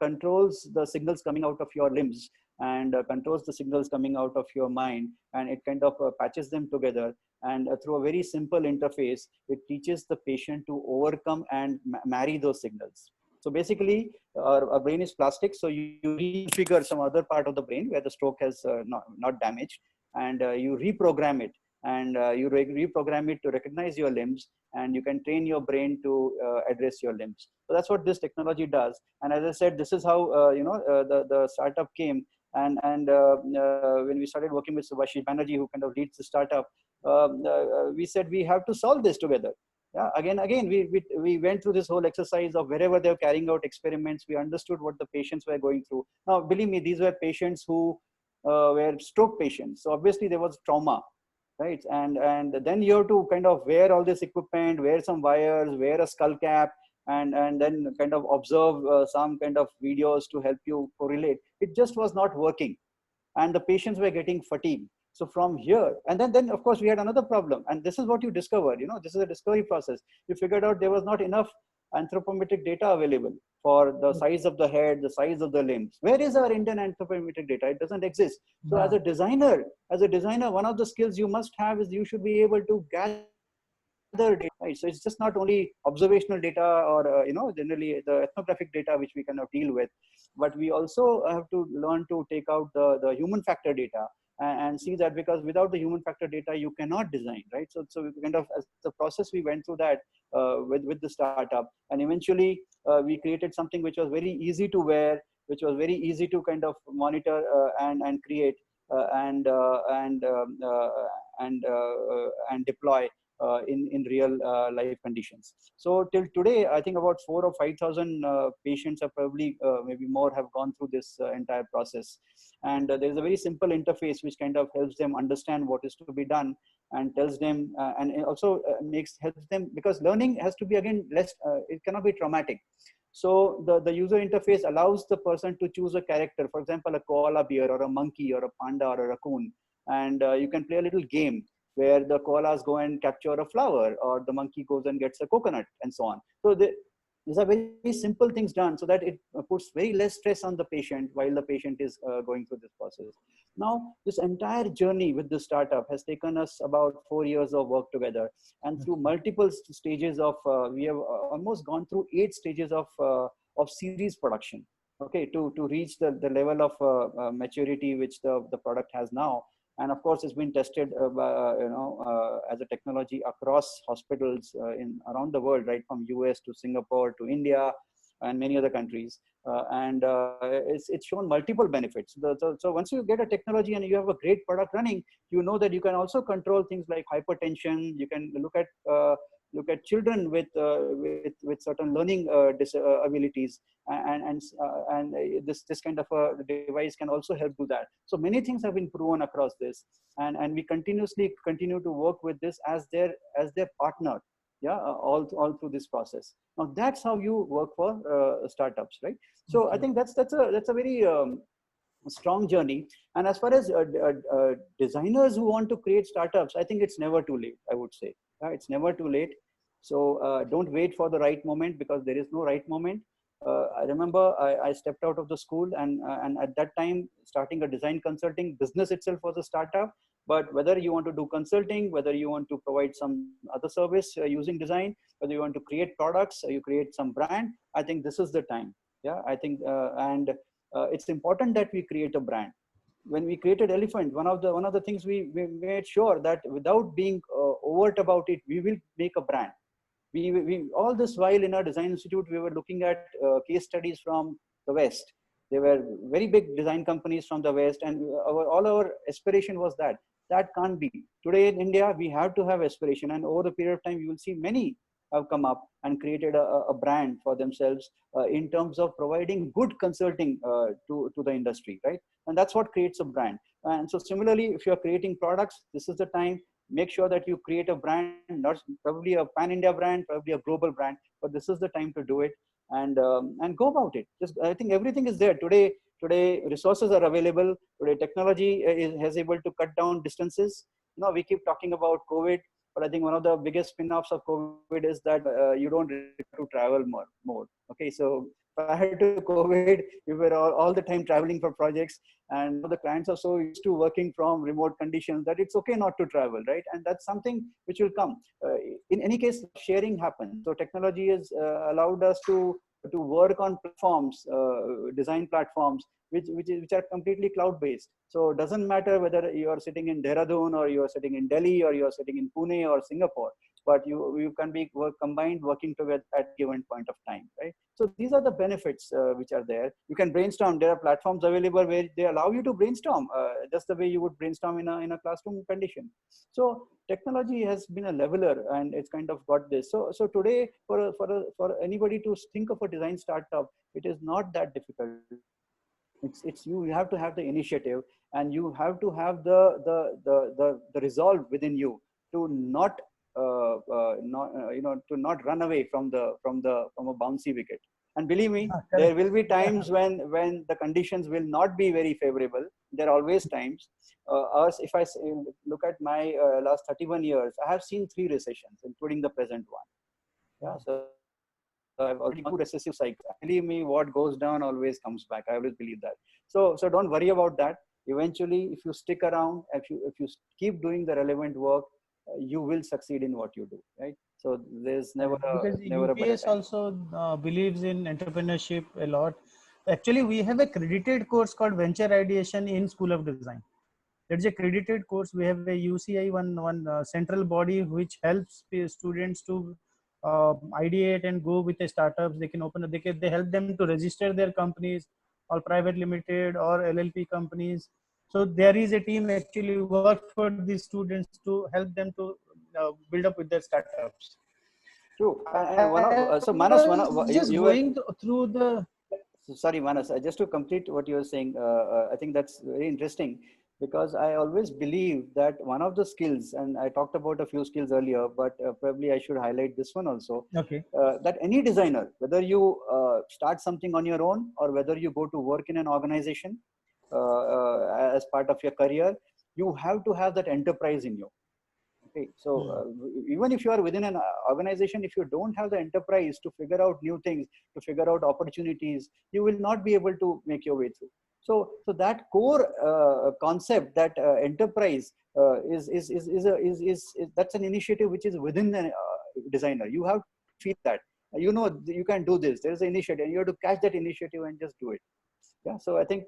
controls the signals coming out of your limbs, and controls the signals coming out of your mind, and it kind of patches them together. And through a very simple interface, it teaches the patient to overcome and marry those signals. So basically, our brain is plastic. So you reconfigure some other part of the brain where the stroke has not damaged, and you reprogram it. And you reprogram it to recognize your limbs, and you can train your brain to address your limbs. So that's what this technology does. And as I said, this is how the startup came. And when we started working with Subhashish Banerjee, who kind of leads the startup, we said we have to solve this together. Yeah, again, we went through this whole exercise of wherever they were carrying out experiments, we understood what the patients were going through. Now, believe me, these were patients who were stroke patients. So obviously there was trauma. Right, and then you have to kind of wear all this equipment, wear some wires, wear a skull cap, and then kind of observe some kind of videos to help you correlate. It just was not working, and the patients were getting fatigued. So from here, and then of course we had another problem, and this is what you discovered. This is a discovery process. You figured out there was not enough anthropometric data available for the size of the head, the size of the limbs. Where is our Indian anthropometric data? It doesn't exist. So as a designer, one of the skills you must have is you should be able to gather data. Right? So it's just not only observational data or generally the ethnographic data which we cannot deal with, but we also have to learn to take out the human factor data and see that, because without the human factor data you cannot design, right? So we kind of, as the process, we went through that with the startup, and eventually we created something which was very easy to wear, which was very easy to kind of monitor and create. and deploy in real life conditions. So till today, I think about 4 or 5,000 patients have probably maybe more have gone through this entire process. And there's a very simple interface which kind of helps them understand what is to be done, and tells them and it also helps them, because learning has to be again less, it cannot be traumatic. So the user interface allows the person to choose a character, for example, a koala bear or a monkey or a panda or a raccoon. And you can play a little game where the koalas go and capture a flower, or the monkey goes and gets a coconut, and so on. So these are very simple things done, so that it puts very less stress on the patient while the patient is going through this process. Now, this entire journey with the startup has taken us about 4 years of work together, and through multiple stages of, we have almost gone through 8 stages of series production, okay, to reach the level of maturity which the product has now. And of course, it's been tested as a technology across hospitals in around the world, right from US to Singapore to India and many other countries. It's shown multiple benefits. So once you get a technology and you have a great product running, you know that you can also control things like hypertension. You can look at children with certain learning abilities, and this kind of a device can also help do that. So many things have been proven across this, and we continuously continue to work with this as their partner, yeah, all through this process. Now that's how you work for startups, right? So I think that's a very strong journey. And as far as designers who want to create startups, I think it's never too late, I would say. It's never too late. So don't wait for the right moment, because there is no right moment. I remember I stepped out of the school, and at that time, starting a design consulting business itself was a startup. But whether you want to do consulting, whether you want to provide some other service using design, whether you want to create products or you create some brand, I think this is the time. Yeah, I think, it's important that we create a brand. When we created Elephant, one of the things we made sure that without being overt about it, we will make a brand. We all this while in our design institute, we were looking at case studies from the West. They were very big design companies from the West, and all our aspiration was that can't be. Today in India, we have to have aspiration, and over the period of time, you will see many have come up and created a brand for themselves in terms of providing good consulting to the industry, right? And that's what creates a brand. And so similarly, if you're creating products, this is the time. Make sure that you create a brand, not probably a pan-India brand, probably a global brand, but this is the time to do it, and go about it. Just, I think everything is there today. Today, resources are available. Today, technology has able to cut down distances. You know, we keep talking about COVID, but I think one of the biggest spin-offs of COVID is that you don't have to travel more. Okay, so prior to COVID, we were all the time traveling for projects, and the clients are so used to working from remote conditions that it's okay not to travel, right? And that's something which will come. In any case, sharing happens. So technology has allowed us to work on platforms, design platforms, which are completely cloud-based. So it doesn't matter whether you are sitting in Dehradun or you are sitting in Delhi or you are sitting in Pune or Singapore, but you can be combined working together at a given point of time, right? So these are the benefits which are there. You can brainstorm. There are platforms available where they allow you to brainstorm just the way you would brainstorm in a classroom condition. So technology has been a leveler, and it's kind of got this. So today, for anybody to think of a design startup, it is not that difficult. It's you have to have the initiative, and you have to have the resolve within you to not to not run away from a bouncy wicket. And believe me, there will be times when the conditions will not be very favorable. There are always times. If I look at my last 31 years, I have seen 3 recessions, including the present one. Yeah, so I've already gone through recessive cycle. Believe me, what goes down always comes back. I always believe that. So don't worry about that. Eventually, if you stick around, if you keep doing the relevant work, you will succeed in what you do, right? So there's never because never a better UPS time. also believes in entrepreneurship a lot. Actually, we have a credited course called Venture Ideation in School of Design. It's a credited course. We have a UCI one central body which helps students to ideate and go with the startups. They can open. They help them to register their companies, or private limited or LLP companies. So there is a team actually work for these students to help them to build up with their startups. True. And one I of, so Manas, was just you were, going through the. so sorry, Manas, just to complete what you were saying, I think that's very interesting because I always believe that one of the skills, and I talked about a few skills earlier, but probably I should highlight this one also, Okay. that any designer, whether you start something on your own or whether you go to work in an organization as part of your career, you have to have that enterprise in you. Okay, so even if you are within an organization, if you don't have the enterprise to figure out new things, to figure out opportunities, you will not be able to make your way through. So that core concept, that enterprise is that's an initiative which is within the designer. You have to feel that you know you can do this. There is an initiative, and you have to catch that initiative and just do it. Yeah. So I think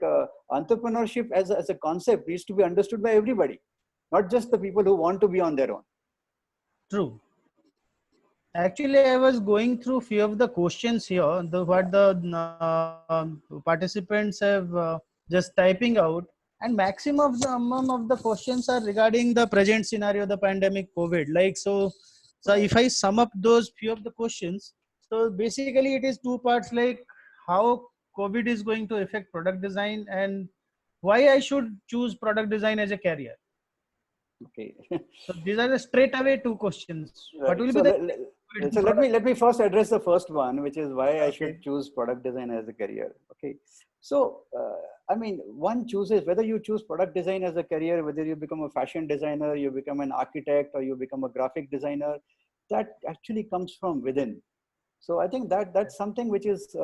entrepreneurship as a concept needs to be understood by everybody, not just the people who want to be on their own. True. Actually, I was going through few of the questions here, what the participants have just typing out, and maximum of the amount of the questions are regarding the present scenario, the pandemic COVID. Like so, if I sum up those few of the questions, so basically it is two parts, like how COVID is going to affect product design and why I should choose product design as a career. Okay. So these are the straight away two questions. What Right. will be So, the so let me first address the first one, which is why I should okay. choose product design as a career. Okay. So, I mean, one chooses whether you choose product design as a career, whether you become a fashion designer, you become an architect, or you become a graphic designer. That actually comes from within. So I think that that's something which is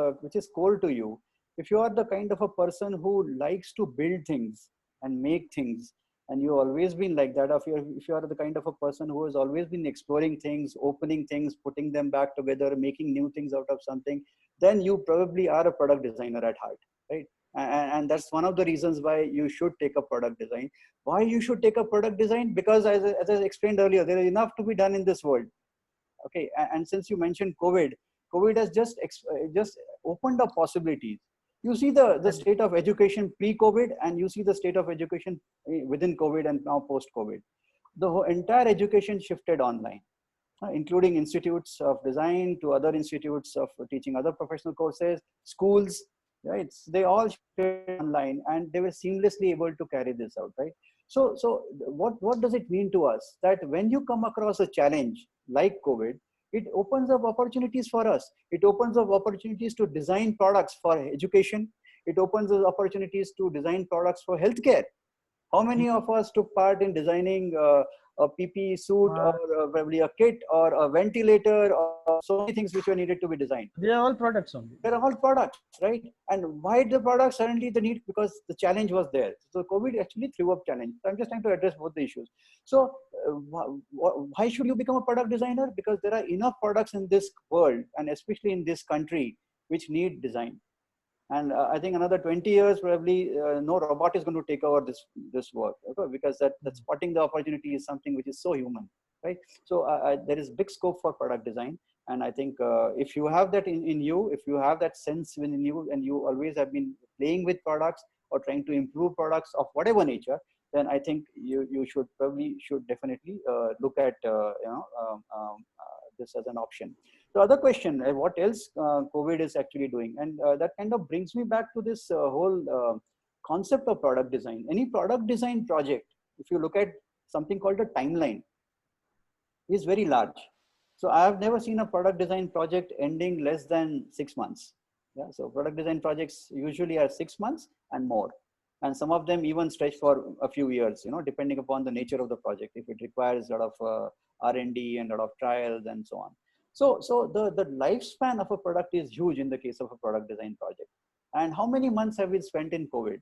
core to you. If you are the kind of a person who likes to build things and make things, and you've always been like that, if you are the kind of a person who has always been exploring things, opening things, putting them back together, making new things out of something, then you probably are a product designer at heart, right? And that's one of the reasons why you should take a product design. Why you should take a product design? Because as I explained earlier, there is enough to be done in this world. Okay, and since you mentioned COVID has just opened up possibilities. You see the state of education pre-COVID, and you see the state of education within COVID and now post-COVID. The whole entire education shifted online, including institutes of design to other institutes of teaching other professional courses, schools, right? They all shifted online, and they were seamlessly able to carry this out, right? So what does it mean to us that when you come across a challenge like COVID, it opens up opportunities for us. It opens up opportunities to design products for education. It opens up opportunities to design products for healthcare. How many of us took part in designing a PPE suit, or probably a kit, or a ventilator, or so many things which were needed to be designed? They are all products only. They're all products, right? And why the products? Suddenly the need, because the challenge was there. So COVID actually threw up challenge. So I'm just trying to address both the issues. So why should you become a product designer? Because there are enough products in this world, and especially in this country, which need design. And I think another 20 years, probably no robot is going to take over this work, okay? Because that spotting the opportunity is something which is so human, right? So there is big scope for product design. And I think if you have that in you, if you have that sense within you, and you always have been playing with products or trying to improve products of whatever nature, then I think you should definitely look at this as an option. The other question, what else COVID is actually doing? And that kind of brings me back to this whole concept of product design. Any product design project, if you look at something called a timeline, is very large. So I have never seen a product design project ending less than 6 months. Yeah, so product design projects usually are 6 months and more. And some of them even stretch for a few years, depending upon the nature of the project. If it requires a lot of R&D and a lot of trials and so on. So the lifespan of a product is huge in the case of a product design project. And how many months have we spent in COVID?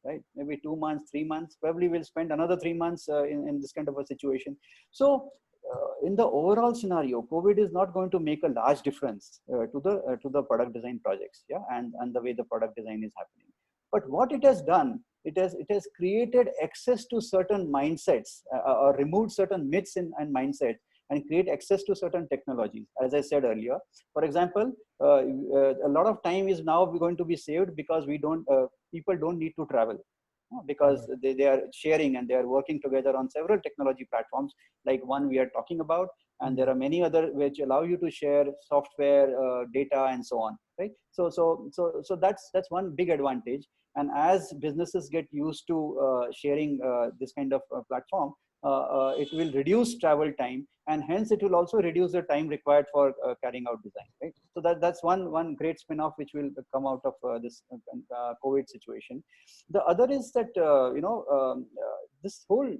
Right? Maybe 2 months, 3 months. Probably we'll spend another 3 months in this kind of a situation. So in the overall scenario, COVID is not going to make a large difference to the product design projects, yeah, and the way the product design is happening. But what it has done, it has created access to certain mindsets, or removed certain myths and mindsets, and create access to certain technologies. As I said earlier, for example, a lot of time is now going to be saved because people don't need to travel. because they are sharing and they are working together on several technology platforms, like one we are talking about. And there are many other which allow you to share software, data, and so on, right? So that's one big advantage. And as businesses get used to sharing this kind of platform, it will reduce travel time, and hence it will also reduce the time required for carrying out design, right? So that's one great spin-off which will come out of this COVID situation. The other is that this whole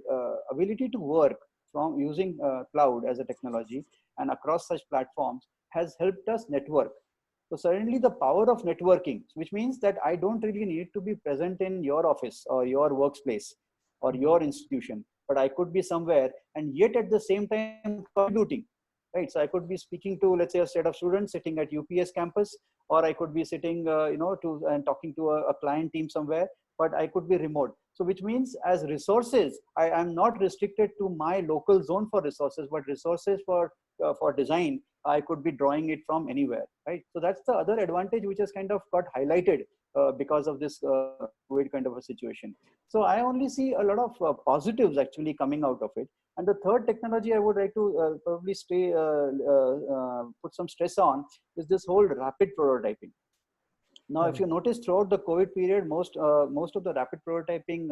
ability to work from using cloud as a technology and across such platforms has helped us network. So suddenly the power of networking, which means that I don't really need to be present in your office or your workplace or your institution, but I could be somewhere and yet at the same time contributing, right? So I could be speaking to, let's say, a set of students sitting at UPS campus, or I could be sitting, and talking to a client team somewhere, but I could be remote. So which means as resources, I am not restricted to my local zone for resources, but resources for design, I could be drawing it from anywhere, right? So that's the other advantage which has kind of got highlighted because of this COVID kind of a situation. So I only see a lot of positives actually coming out of it. And the third technology I would like to probably put some stress on is this whole rapid prototyping. Now, if you notice throughout the COVID period, most of the rapid prototyping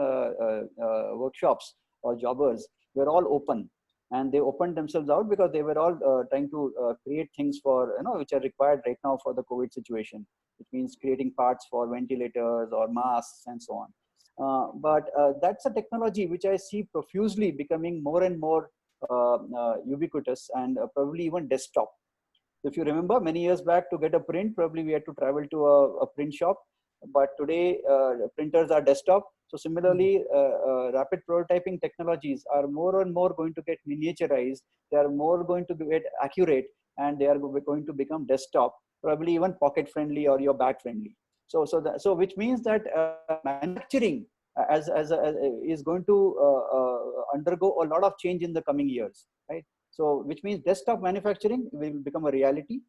workshops or jobbers were all open, and they opened themselves out because they were all trying to create things for, which are required right now for the COVID situation, which means creating parts for ventilators or masks and so on. But that's a technology which I see profusely becoming more and more ubiquitous, and probably even desktop. If you remember, many years back, to get a print, probably we had to travel to a print shop. But today, printers are desktop. So similarly, rapid prototyping technologies are more and more going to get miniaturized. They are more going to get accurate, and they are going to become desktop, probably even pocket friendly or your bag friendly. So which means that manufacturing is going to undergo a lot of change in the coming years, right? So which means desktop manufacturing will become a reality.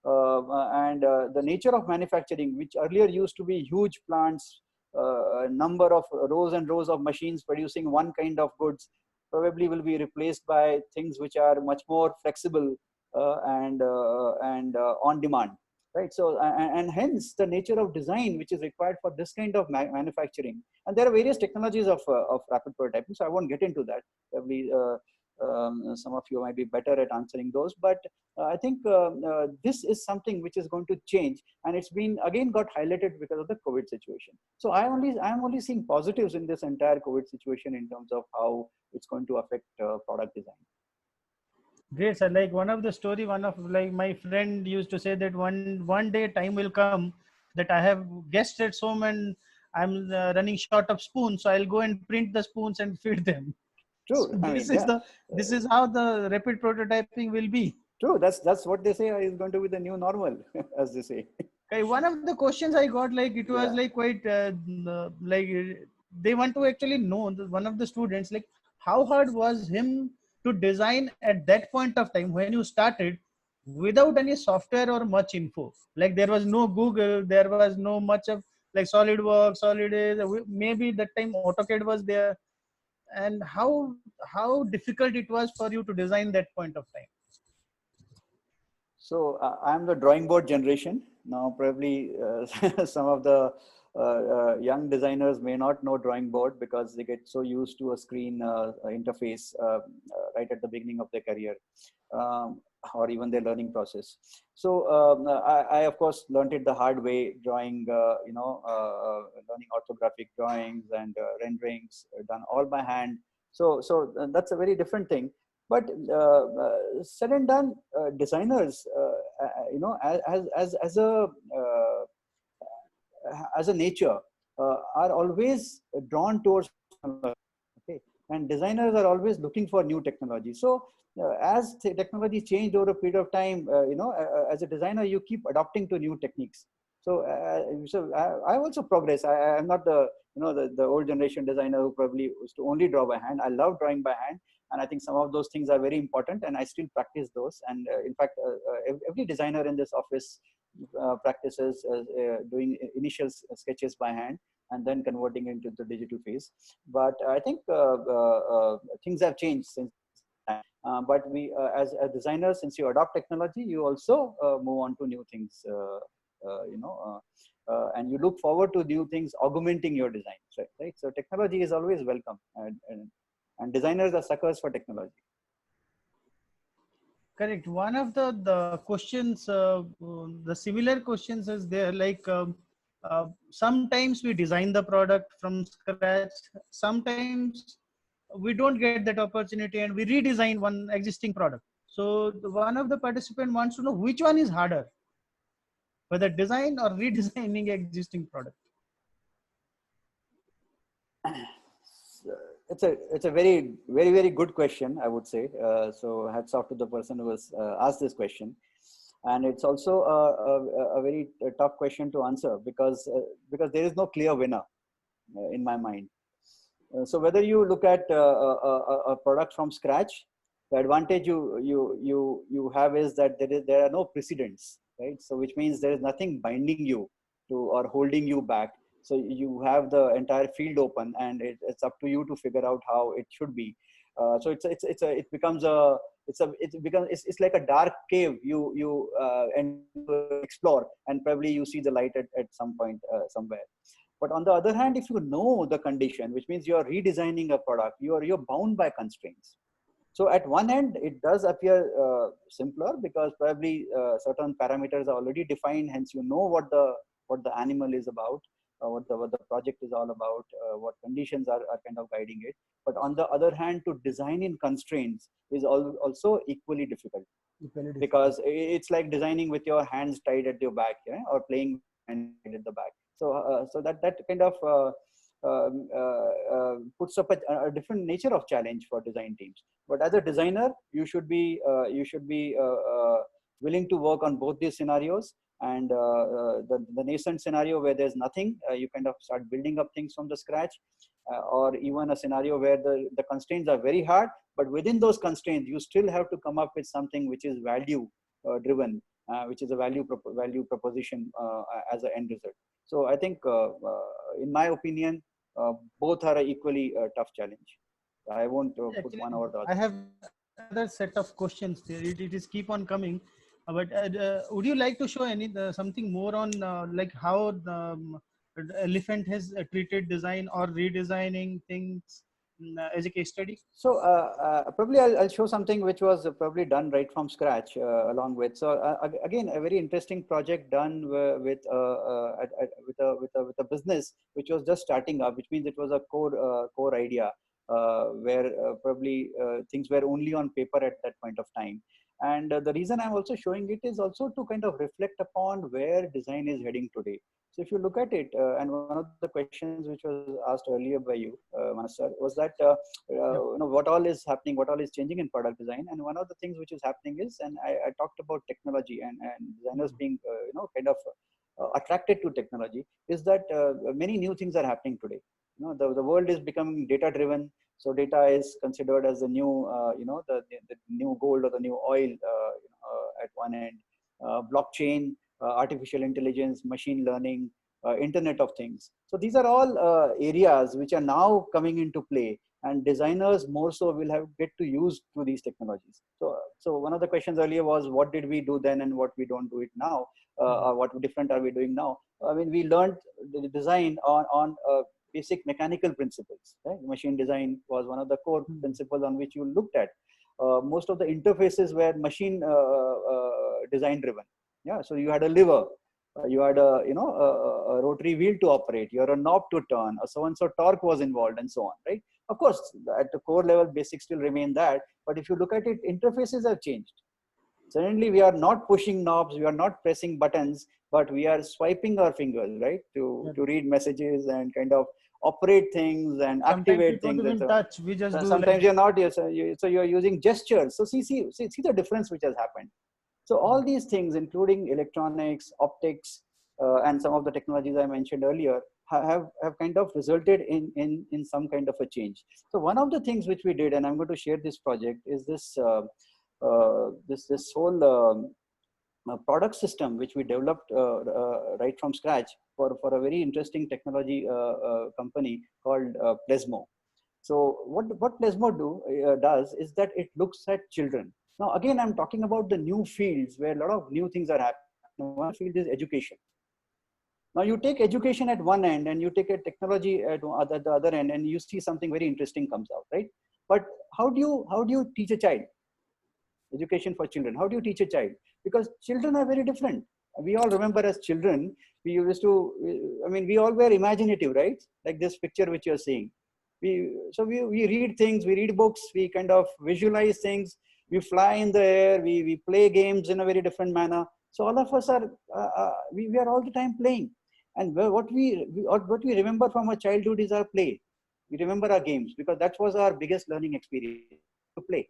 And the nature of manufacturing, which earlier used to be huge plants, a number of rows and rows of machines producing one kind of goods, probably will be replaced by things which are much more flexible and on demand, right? So and hence the nature of design which is required for this kind of manufacturing. And there are various technologies of rapid prototyping, so I won't get into that. Probably some of you might be better at answering those, but I think this is something which is going to change, and it's been again got highlighted because of the COVID situation. So I am only seeing positives in this entire COVID situation in terms of how it's going to affect product design. Great, sir. Like one of the story, one of like my friend used to say that one day time will come that I have guests at home and I'm running short of spoons, so I'll go and print the spoons and feed them. True. So I mean, yeah. this is how the rapid prototyping will be. True. That's what they say is going to be the new normal, as they say. Okay, one of the questions I got, like it was like quite like they want to actually know, one of the students, like how hard was him to design at that point of time when you started without any software or much info. Like there was no Google, there was no much of like SolidWorks, maybe that time AutoCAD was there. And how difficult it was for you to design that point of time. So I'm the drawing board generation. Now probably some of the young designers may not know drawing board because they get so used to a screen interface right at the beginning of their career, or even their learning process. So I of course learned it the hard way, drawing, learning orthographic drawings and renderings done all by hand. So that's a very different thing. But said and done, designers, as a nature, are always drawn towards technology. Okay, and designers are always looking for new technology. So as technology changed over a period of time, as a designer, you keep adapting to new techniques. So I also progress. I'm not the old generation designer who probably used to only draw by hand. I love drawing by hand, and I think some of those things are very important, and I still practice those. And in fact, every designer in this office practices doing initial sketches by hand. and then converting it into the digital phase. But I think things have changed since then. But we, as designers, since you adopt technology, you also move on to new things, and you look forward to new things augmenting your design, right? So technology is always welcome, and designers are suckers for technology. Correct. One of the questions, the similar questions is there, like sometimes we design the product from scratch. Sometimes we don't get that opportunity and we redesign one existing product. So one of the participant wants to know which one is harder, whether design or redesigning existing product. It's a very good question, I would say. So hats off to the person who has asked this question, and it's also a very tough question to answer because there is no clear winner in my mind. So whether you look at a product from scratch, the advantage you have is that there are no precedents, right? So which means there is nothing binding you to or holding you back. So you have the entire field open, and it's up to you to figure out how it should be. So it becomes it's like a dark cave you explore, and probably you see the light at some point somewhere. But on the other hand, if you know the condition, which means you're redesigning a product, you're bound by constraints. So at one end, it does appear simpler because probably certain parameters are already defined. Hence, you know what the animal is about, what the project is all about, what conditions are kind of guiding it. But on the other hand, to design in constraints is also equally difficult, because it's like designing with your hands tied at your back, yeah, or playing and at the back. So that kind of puts up a different nature of challenge for design teams. But as a designer, you should be willing to work on both these scenarios. And the nascent scenario where there's nothing, you kind of start building up things from the scratch, or even a scenario where the constraints are very hard, but within those constraints, you still have to come up with something which is value driven, which is a value proposition as an end result. So I think, in my opinion, both are equally tough challenge. I won't put one over the other. I have another set of questions there. It is keep on coming. But would you like to show something more on like how the Elephant has treated design or redesigning things as a case study? So probably I'll show something which was probably done right from scratch along with. So again, a very interesting project done with a business which was just starting up, which means it was a core idea where probably things were only on paper at that point of time. And the reason I'm also showing it is also to kind of reflect upon where design is heading today. So if you look at it, and one of the questions which was asked earlier by you, Manas sir, was that what all is happening, what all is changing in product design. And one of the things which is happening is, and I talked about technology and designers being kind of attracted to technology, is that many new things are happening today. The world is becoming data driven. So data is considered as the new, the new gold or the new oil at one end. Blockchain, artificial intelligence, machine learning, Internet of Things. So these are all areas which are now coming into play, and designers more so will get to use to these technologies. So one of the questions earlier was, what did we do then and what we don't do it now? Or what different are we doing now? I mean, we learned the design on basic mechanical principles. Right? Machine design was one of the core principles on which you looked at. Most of the interfaces were machine design driven. Yeah, so you had a lever, you had a rotary wheel to operate, you had a knob to turn, a so-and-so torque was involved, and so on. Right? Of course, at the core level, basics still remain that. But if you look at it, interfaces have changed. Suddenly, we are not pushing knobs, we are not pressing buttons, but we are swiping our fingers, right, to read messages and kind of operate things and activate things. Sometimes we don't even touch. We just do. Sometimes like, you're not. So you're using gestures. So see the difference which has happened. So all these things, including electronics, optics, and some of the technologies I mentioned earlier, have kind of resulted in some kind of a change. So one of the things which we did, and I'm going to share this project, is this this whole product system which we developed right from scratch for a very interesting technology company called Plesmo. So what Plesmo does is that it looks at children. Now again, I'm talking about the new fields where a lot of new things are happening. One field is education. Now you take education at one end and you take a technology at the other end, and you see something very interesting comes out, right? But how do you teach a child? Education for children. How do you teach a child? Because children are very different. We all remember as children, we used to, I mean, we all were imaginative, right? Like this picture which you're seeing. We read things, we read books, we kind of visualize things, we fly in the air, we play games in a very different manner. So all of us are, we are all the time playing. And what we remember from our childhood is our play. We remember our games because that was our biggest learning experience, to play.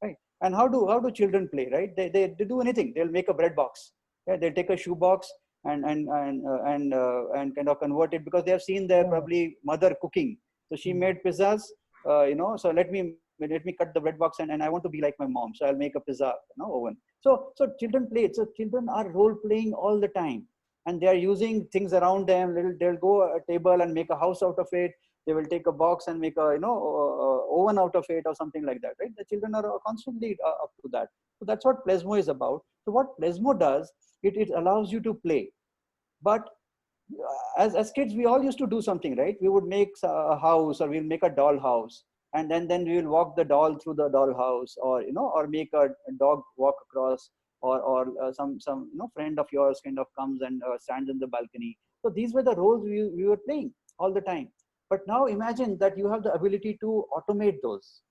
Right. And how do children play, right? They do anything. They'll make a bread box. Yeah, they'll take a shoe box and kind of convert it because they have seen their probably mother cooking. So she made pizzas, so let me cut the bread box and I want to be like my mom. So I'll make a pizza, oven. So children play. So children are role playing all the time, and they are using things around them. They'll go a table and make a house out of it. They will take a box and make a oven out of it or something like that, right? The children are constantly up to that. So that's what Plesmo is about. So what Plesmo does, it allows you to play. But as kids, we all used to do something, right? We would make a house, or we'll make a doll house, and then we will walk the doll through the doll house, or make a dog walk across, or some friend of yours kind of comes and stands in the balcony. So these were the roles we were playing all the time. But now imagine that you have the ability to automate those,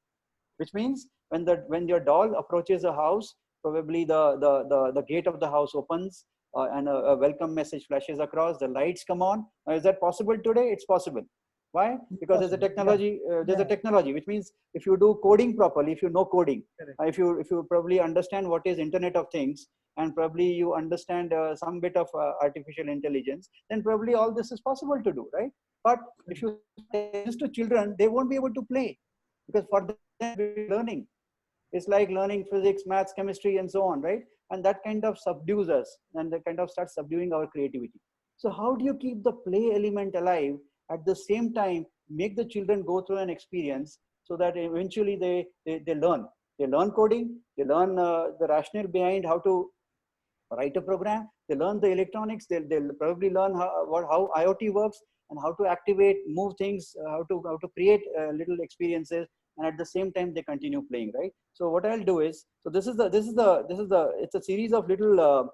which means when your doll approaches a house, probably the gate of the house opens, and a welcome message flashes across, the lights come on. Is that possible today? It's possible. Why? Because there's a technology. There's a technology, which means if you do coding properly, if you know coding, if you probably understand what is Internet of Things, and probably you understand some bit of artificial intelligence, then probably all this is possible to do, right? But if you say this to children, they won't be able to play, because for them learning, it's like learning physics, maths, chemistry, and so on, right? And that kind of subdues us, and that kind of starts subduing our creativity. So how do you keep the play element alive, at the same time make the children go through an experience, so that eventually they learn coding, they learn the rationale behind how to write a program, they learn the electronics, they'll probably learn how IoT works, and how to activate, move things, how to create little experiences, and at the same time they continue playing, right? So what I'll do is, so it's a series of little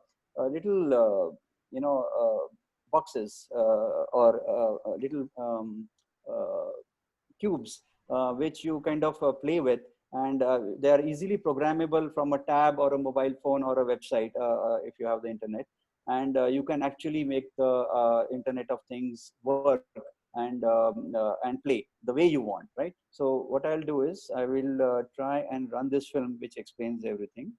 boxes, or little cubes, which you kind of play with, and they are easily programmable from a tab or a mobile phone or a website, if you have the internet, and you can actually make the Internet of Things work, and play the way you want, right? So what I'll do is I will try and run this film which explains everything.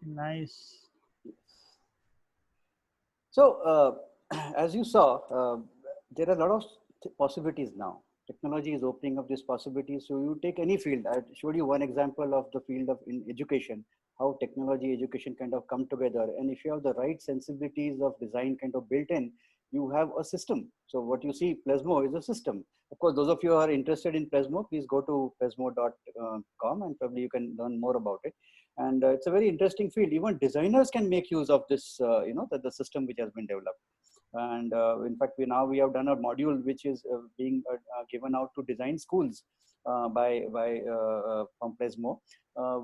Nice. So, as you saw, there are a lot of possibilities now. Technology is opening up these possibilities. So, you take any field. I showed you one example of the field of in education, how technology, education kind of come together. And if you have the right sensibilities of design kind of built in, you have a system. So, what you see, Plasmo is a system. Of course, those of you who are interested in Plasmo, please go to plasmo.com and probably you can learn more about it. And it's a very interesting field. Even designers can make use of this, the system which has been developed. And in fact, we have done a module which is being given out to design schools from Plasmo,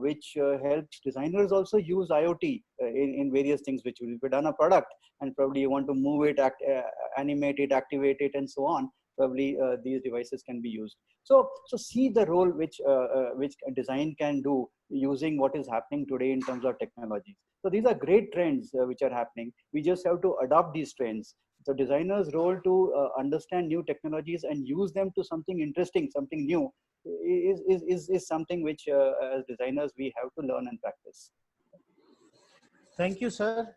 which helps designers also use IoT in various things. Which will be done a product, and probably you want to move it, animate it, activate it, and so on. Probably these devices can be used. So see the role which design can do using what is happening today in terms of technology. So these are great trends which are happening. We just have to adopt these trends. So designers' role to understand new technologies and use them to something interesting, something new, is something which as designers we have to learn and practice. Thank you, sir.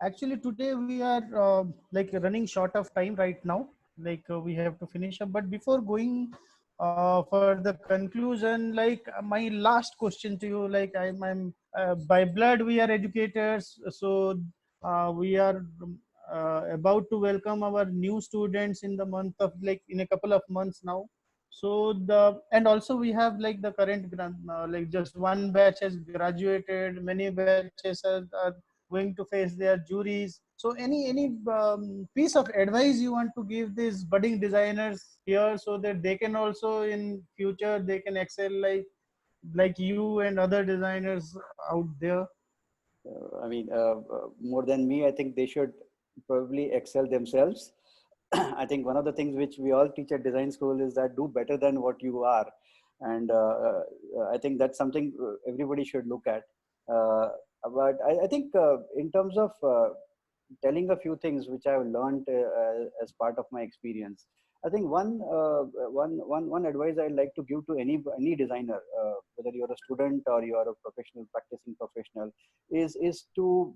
Actually, today we are like running short of time right now. Like we have to finish up. But before going for the conclusion, like my last question to you, like I'm by blood we are educators, so we are about to welcome our new students in the month of like in a couple of months now. So the and also we have like the current like just one batch has graduated, many batches are going to face their juries. So any piece of advice you want to give these budding designers here so that they can also in future they can excel like you and other designers out there? More than me, I think they should probably excel themselves. I think one of the things which we all teach at design school is that do better than what you are. And I think that's something everybody should look at. But I think in terms of telling a few things which I've learned as part of my experience, I think one advice I'd like to give to any designer, whether you're a student or you're a professional, practicing professional, is to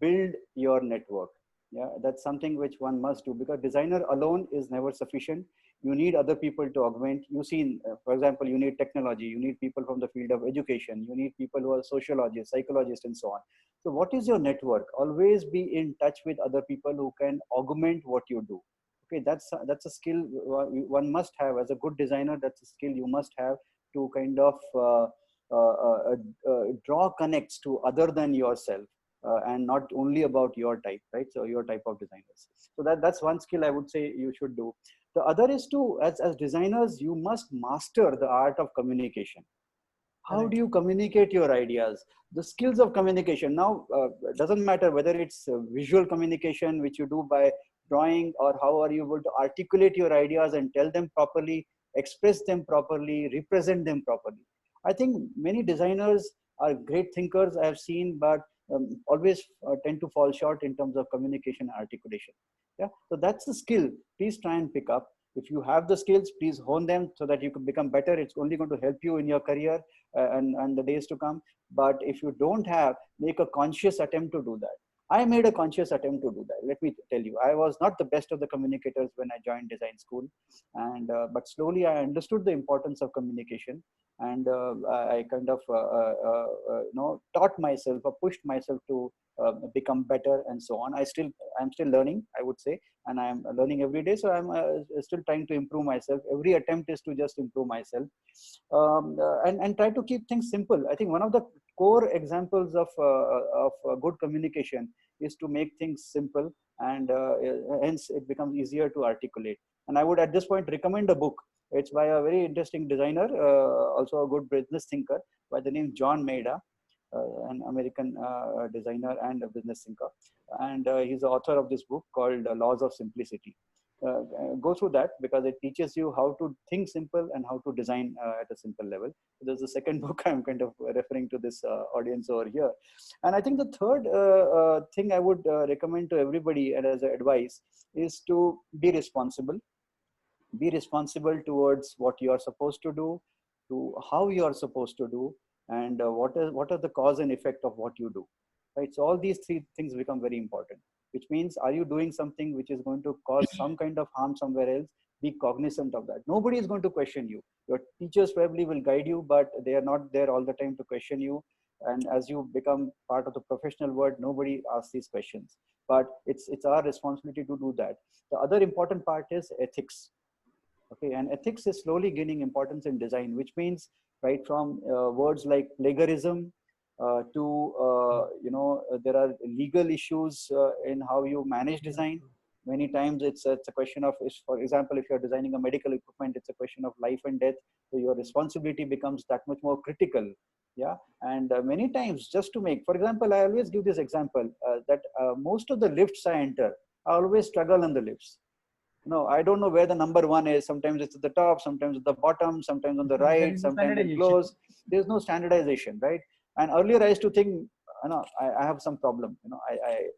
build your network. Yeah, that's something which one must do, because designer alone is never sufficient. You need other people to augment. You see, for example, you need technology, you need people from the field of education, you need people who are sociologists, psychologists, and so on. So what is your network? Always be in touch with other people who can augment what you do. Okay, that's a skill one must have as a good designer. That's a skill you must have to kind of draw connects to other than yourself, and not only about your type, right? So your type of designers. So that's one skill I would say you should do. The other is to, as designers, you must master the art of communication. How do you communicate your ideas? The skills of communication. Now, doesn't matter whether it's visual communication, which you do by drawing, or how are you able to articulate your ideas and tell them properly, express them properly, represent them properly. I think many designers are great thinkers I have seen, but always tend to fall short in terms of communication and articulation. Yeah, so that's a skill. Please try and pick up. If you have the skills, please hone them so that you can become better. It's only going to help you in your career and the days to come. But if you don't have, make a conscious attempt to do that. I made a conscious attempt to do that. Let me tell you, I was not the best of the communicators when I joined design school, and but slowly I understood the importance of communication, and I kind of taught myself or pushed myself to become better and so on. I'm still learning, I would say, and I'm learning every day. So I'm still trying to improve myself. Every attempt is to just improve myself, and try to keep things simple. I think one of the core examples of good communication is to make things simple, and hence it becomes easier to articulate. And I would at this point recommend a book. It's by a very interesting designer, also a good business thinker by the name John Maeda, an American designer and a business thinker. And he's the author of this book called Laws of Simplicity. Go through that because it teaches you how to think simple and how to design at a simple level. There's a second book I'm kind of referring to this audience over here. And I think the third thing I would recommend to everybody and as advice is to be responsible. Be responsible towards what you are supposed to do, to how you are supposed to do, and what are the cause and effect of what you do. Right? So all these three things become very important, which means, are you doing something which is going to cause some kind of harm somewhere else? Be cognizant of that. Nobody is going to question you. Your teachers probably will guide you, but they are not there all the time to question you. And as you become part of the professional world, nobody asks these questions. But it's our responsibility to do that. The other important part is ethics. Okay, and ethics is slowly gaining importance in design, which means right from words like plagiarism to there are legal issues in how you manage design. Many times it's a question of, for example, if you're designing a medical equipment, it's a question of life and death. So your responsibility becomes that much more critical. Yeah, and many times, just to make, for example, I always give this example that most of the lifts I enter, I always struggle in the lifts. No, I don't know where the number one is. Sometimes it's at the top, sometimes at the bottom, sometimes on the right, sometimes it close. There's no standardization, right? And earlier I used to think, I have some problem.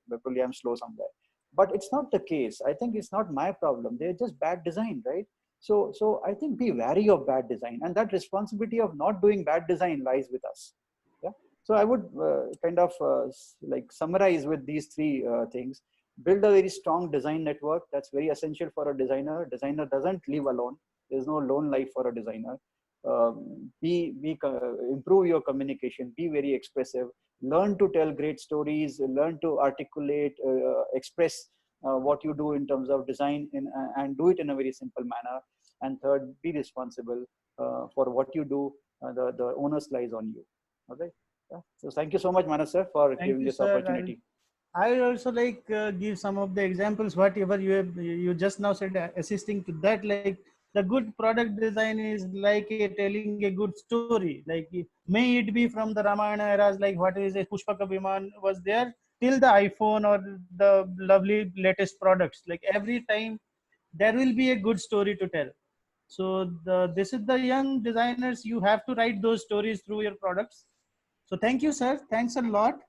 Probably I'm slow somewhere. But it's not the case. I think it's not my problem. They're just bad design, right? So I think be wary of bad design, and that responsibility of not doing bad design lies with us. Yeah. So I would kind of like summarize with these three things. Build a very strong design network. That's very essential for a designer. Designer doesn't live alone. There's no lone life for a designer. Improve your communication. Be very expressive. Learn to tell great stories. Learn to articulate, express what you do in terms of design, and do it in a very simple manner. And third, be responsible for what you do. The onus lies on you. Okay. Yeah. So thank you so much, Manas sir, for giving this opportunity. I would also like give some of the examples, whatever you just now said, assisting to that. Like the good product design is like telling a good story. Like may it be from the Ramayana eras, like what is a Pushpaka Viman was there, till the iPhone or the lovely latest products. Like every time there will be a good story to tell. So this is the young designers. You have to write those stories through your products. So thank you, sir. Thanks a lot.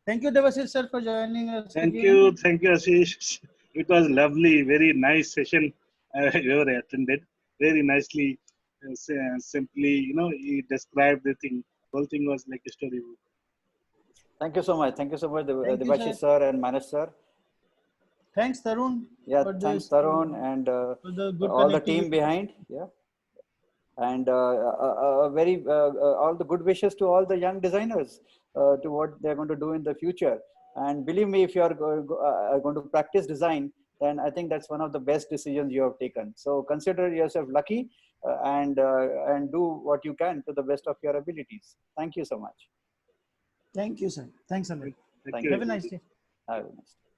Thank you, Devashish sir, for joining us. Thank you, Ashish. It was lovely, very nice session you attended. Very nicely, simply, he described the thing. Whole thing was like a storybook. Thank you so much. Thank you so much, Devashish sir and Manas sir. Thanks, Tarun. Yeah, thanks, Tarun, and all the team behind. Yeah. And all the good wishes to all the young designers to what they're going to do in the future. And believe me, if you are going to practice design, then I think that's one of the best decisions you have taken. So consider yourself lucky and do what you can to the best of your abilities. Thank you so much. Thank you, sir. Thanks a lot. Thank you. Have a nice day. Have a nice day.